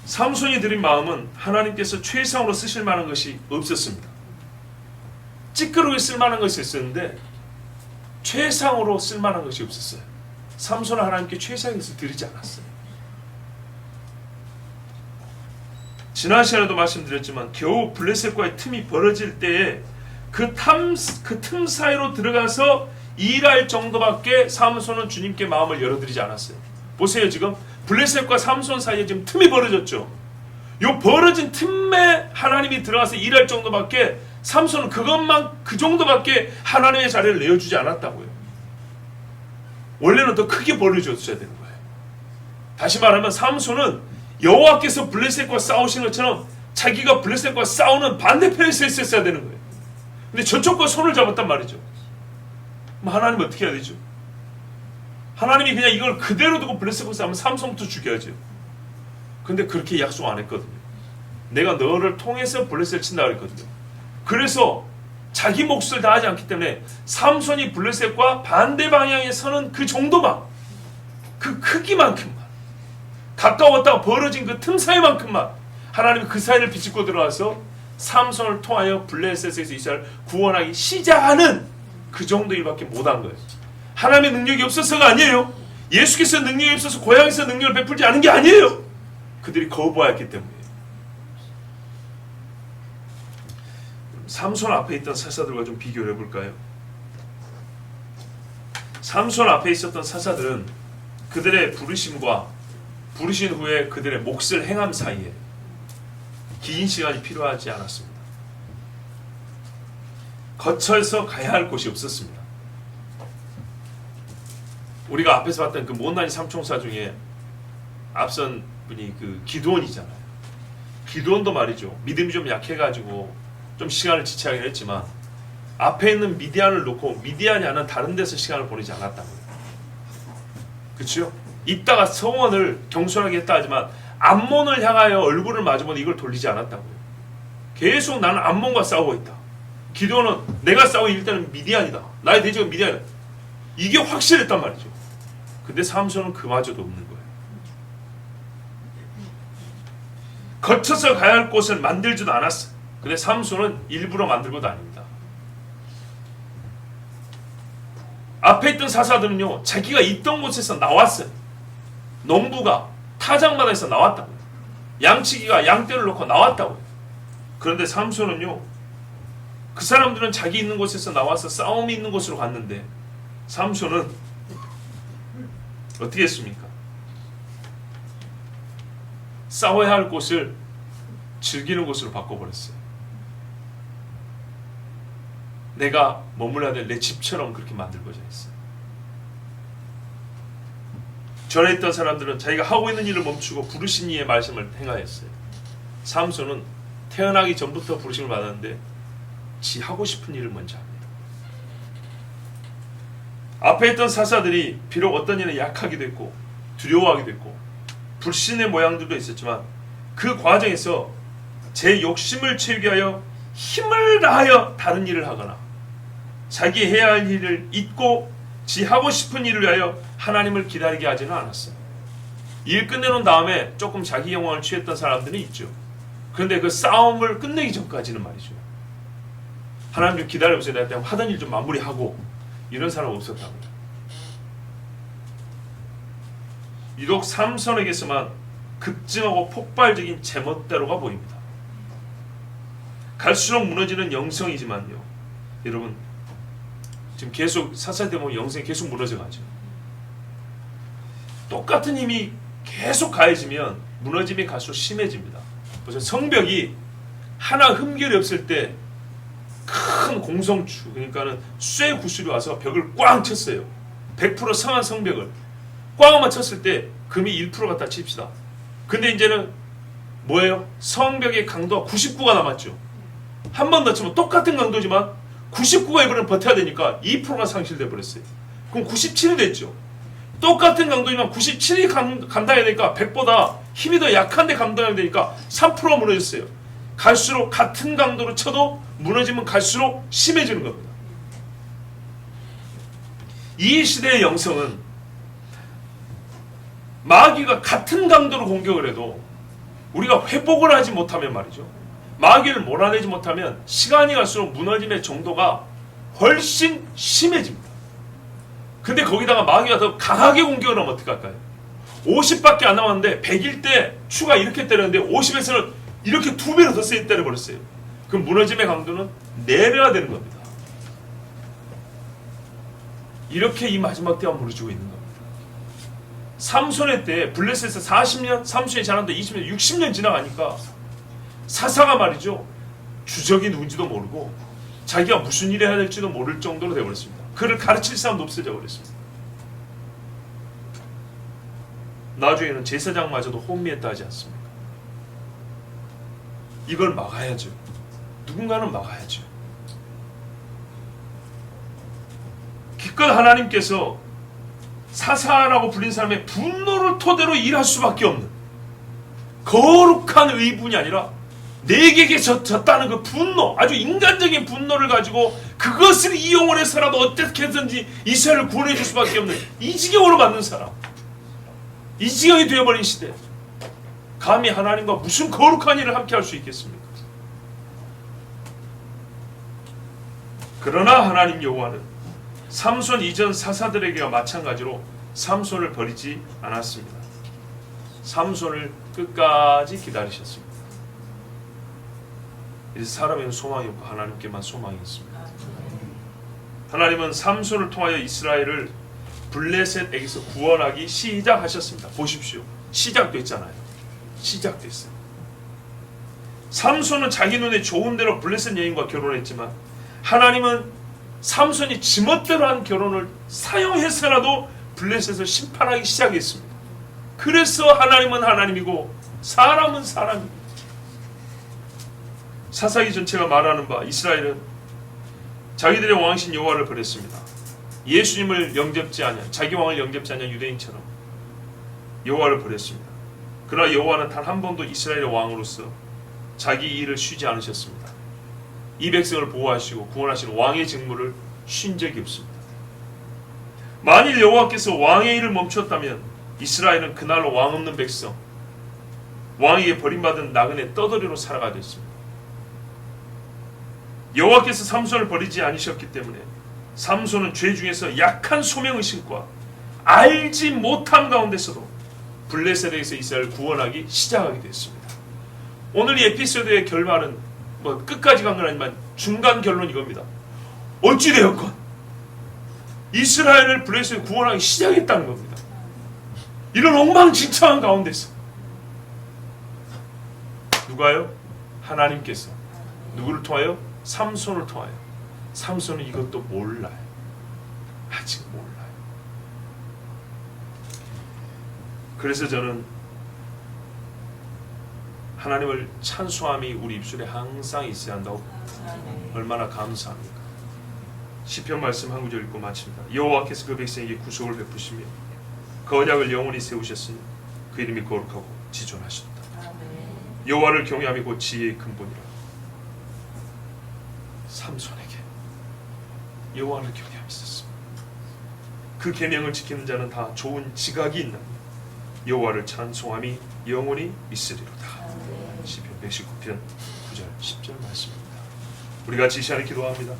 삼손이 들인 마음은 하나님께서 최상으로 쓰실 만한 것이 없었습니다. 찌끄러기 쓸 만한 것이 있었는데 최상으로 쓸 만한 것이 없었어요. 삼손은 하나님께 최상의 것을 드리지 않았어요. 지난 시간에도 말씀드렸지만 겨우 블레셋과의 틈이 벌어질 때에 그 틈 사이로 들어가서 일할 정도밖에 삼손은 주님께 마음을 열어드리지 않았어요. 보세요. 지금 블레셋과 삼손 사이에 지금 틈이 벌어졌죠. 요 벌어진 틈에 하나님이 들어가서 일할 정도밖에 삼손은 그 정도밖에 하나님의 자리를 내어주지 않았다고요. 원래는 더 크게 벌어졌어야 되는 거예요. 다시 말하면 삼손은 여호와께서 블레셋과 싸우시는 것처럼 자기가 블레셋과 싸우는 반대편에 서 있었어야 되는 거예요. 근데 저쪽과 손을 잡았단 말이죠. 그럼 하나님은 어떻게 해야 되죠? 하나님이 그냥 이걸 그대로 두고 블레셋과 싸우면 삼손부터 죽여야죠. 근데 그렇게 약속 안 했거든요. 내가 너를 통해서 블레셋을 친다 그랬거든요. 그래서 자기 몫을 다하지 않기 때문에 삼손이 블레셋과 반대 방향에 서는 그 정도만, 그 크기만큼만, 가까웠다가 벌어진 그 틈 사이만큼만 하나님이 그 사이를 비집고 들어와서 삼손을 통하여 블레셋에서 이스라엘을 구원하기 시작하는 그 정도 일밖에 못한 거예요. 하나님의 능력이 없어서가 아니에요. 예수께서 능력이 없어서 고향에서 능력을 베풀지 않은 게 아니에요. 그들이 거부하였기 때문이에요. 삼손 앞에 있던 사사들과 좀 비교를 해볼까요? 삼손 앞에 있었던 사사들은 그들의 부르심과 부르신 후에 그들의 몫을 행함 사이에 긴 시간이 필요하지 않았습니다. 거쳐서 가야 할 곳이 없었습니다. 우리가 앞에서 봤던 그 못난이 삼총사 중에 앞선 분이 그 기드온이잖아요. 기드온도 말이죠. 믿음이 좀 약해가지고 좀 시간을 지체하긴 했지만 앞에 있는 미디안을 놓고 미디안이 아닌 다른 데서 시간을 보내지 않았다고요. 그렇죠? 이따가 성원을 경솔하게 했다 하지만 암몬을 향하여 얼굴을 마주보니 이걸 돌리지 않았다고요. 계속 나는 암몬과 싸우고 있다. 기드온은 내가 싸울 때는 미디안이다. 나의 대적은 미디안이다. 이게 확실했단 말이죠. 근데 삼손은 그마저도 없는 거예요. 거쳐서 가야 할 곳을 만들지도 않았어요. 근데 삼손은 일부러 만들고 다닙니다. 앞에 있던 사사들은요, 자기가 있던 곳에서 나왔어요. 농부가 타작마다에서 나왔다고요. 양치기가 양떼를 놓고 나왔다고요. 그런데 삼손은요, 그 사람들은 자기 있는 곳에서 나와서 싸움이 있는 곳으로 갔는데 삼손은 어떻게 했습니까? 싸워야 할 곳을 즐기는 곳으로 바꿔버렸어요. 내가 머물러야 될 내 집처럼 그렇게 만들고자 했어요. 전에 있던 사람들은 자기가 하고 있는 일을 멈추고 부르신 이의 말씀을 행하였어요. 삼손은 태어나기 전부터 부르심을 받았는데 지 하고 싶은 일을 먼저 합니다. 앞에 있던 사사들이 비록 어떤 일에 약하기도 했고 두려워하기도 했고 불신의 모양들도 있었지만 그 과정에서 제 욕심을 채우기 위하여 힘을 다하여 다른 일을 하거나 자기 해야 할 일을 잊고 지 하고 싶은 일을 위하여 하나님을 기다리게 하지는 않았어요. 일 끝내놓은 다음에 조금 자기 영광을 취했던 사람들은 있죠. 그런데 그 싸움을 끝내기 전까지는 말이죠. 하나님 좀 기다려보세요. 내가 하던 일 좀 마무리하고 이런 사람 없었다고요. 유독 삼손에게서만 급증하고 폭발적인 제멋대로가 보입니다. 갈수록 무너지는 영성이지만요. 여러분 지금 계속 사사때 보면 영성이 계속 무너져가죠. 똑같은 힘이 계속 가해지면 무너짐이 갈수록 심해집니다. 보세요. 성벽이 하나 흠결이 없을 때 큰 공성추 그러니까는 쇠 구슬이 와서 벽을 꽝 쳤어요. 100% 성한 성벽을 꽝만 쳤을 때 금이 1% 갖다 칩시다. 근데 이제는 뭐예요? 성벽의 강도가 99가 남았죠. 한 번 더 치면 똑같은 강도지만 99가 이번엔 버텨야 되니까 2%가 상실돼 버렸어요. 그럼 97이 됐죠. 똑같은 강도지만 97이 감당해야 되니까 100보다 힘이 더 약한데 감당해야 되니까 3%가 무너졌어요. 갈수록 같은 강도로 쳐도 무너지면 갈수록 심해지는 겁니다. 이 시대의 영성은 마귀가 같은 강도로 공격을 해도 우리가 회복을 하지 못하면 말이죠, 마귀를 몰아내지 못하면 시간이 갈수록 무너짐의 정도가 훨씬 심해집니다. 근데 거기다가 마귀가 더 강하게 공격을 하면 어떡할까요? 50밖에 안 남았는데 100일 때 추가 이렇게 때렸는데 50에서는 이렇게 2배로 더 세게 때려버렸어요. 그럼 무너짐의 강도는 4배가 되는 겁니다. 이렇게 이 마지막 때가 무너지고 있는 겁니다. 삼손의 때 블레셋에서 40년, 삼손이 자란다 20년, 60년 지나가니까 사사가 말이죠, 주적이 누군지도 모르고 자기가 무슨 일을 해야 될지도 모를 정도로 되어버렸습니다. 그를 가르칠 사람도 없어져 버렸습니다. 나중에는 제사장마저도 혼미했다 하지 않습니까? 이걸 막아야죠. 누군가는 막아야죠. 기껏 하나님께서 사사라고 불린 사람의 분노를 토대로 일할 수밖에 없는 거룩한 의분이 아니라 내게 졌다는 그 분노, 아주 인간적인 분노를 가지고 그것을 이용을 해서라도 어떻게 해서든지 이스라엘을 구원해 줄 수밖에 없는 이 지경으로 만든 사람, 이 지경이 되어버린 시대, 감히 하나님과 무슨 거룩한 일을 함께 할 수 있겠습니까? 그러나 하나님 여호와는 삼손 이전 사사들에게와 마찬가지로 삼손을 버리지 않았습니다. 삼손을 끝까지 기다리셨습니다. 이제 사람에게는 소망이 없고 하나님께만 소망이 있습니다. 하나님은 삼손을 통하여 이스라엘을 블레셋에게서 구원하기 시작하셨습니다. 보십시오. 시작됐잖아요. 시작됐어요. 삼손은 자기 눈에 좋은 대로 블레셋 여인과 결혼했지만 하나님은 삼손이 지멋대로 한 결혼을 사용해서라도 블레셋을 심판하기 시작했습니다. 그래서 하나님은 하나님이고 사람은 사람입니다. 사사기 전체가 말하는 바 이스라엘은 자기들의 왕이신 여호와를 버렸습니다. 예수님을 영접지 않은, 자기 왕을 영접지 않은 유대인처럼 여호와를 버렸습니다. 그러나 여호와는 단 한 번도 이스라엘의 왕으로서 자기 일을 쉬지 않으셨습니다. 이 백성을 보호하시고 구원하시는 왕의 직무를 쉰 적이 없습니다. 만일 여호와께서 왕의 일을 멈췄다면 이스라엘은 그날로 왕 없는 백성, 왕에게 버림받은 나그네 떠돌이로 살아가야 됐습니다. 여호와께서 삼손을 버리지 않으셨기 때문에 삼손은 죄 중에서 약한 소명의식과 알지 못함 가운데서도 블레셋에게서 이스라엘을 구원하기 시작하게 됐습니다. 오늘 이 에피소드의 결말은 끝까지 간 건 아니지만 중간 결론 이겁니다. 어찌되었건 이스라엘을 블레셋에 구원하기 시작했다는 겁니다. 이런 엉망진창한 가운데서 누가요? 하나님께서 누구를 통하여? 삼손을 통하여. 삼손은 이것도 몰라요. 아직 몰라요. 그래서 저는 하나님을 찬송함이 우리 입술에 항상 있어야 한다고 얼마나 감사합니까? 시편 말씀 한 구절 읽고 마칩니다. 여호와께서 그 백성에게 구속을 베푸시며 그 언약을 영원히 세우셨으니 그 이름이 거룩하고 지존하셨다. 여호와를 경외함이 곧 지혜의 근본이라. 삼손에게 여호와를 경외함이 있었습니다. 그 계명을 지키는 자는 다 좋은 지각이 있나니 여호와를 찬송함이 영원히 있으리로다. 시편 119편 9절 10절 말씀입니다. 우리가 지시하는 기도합니다.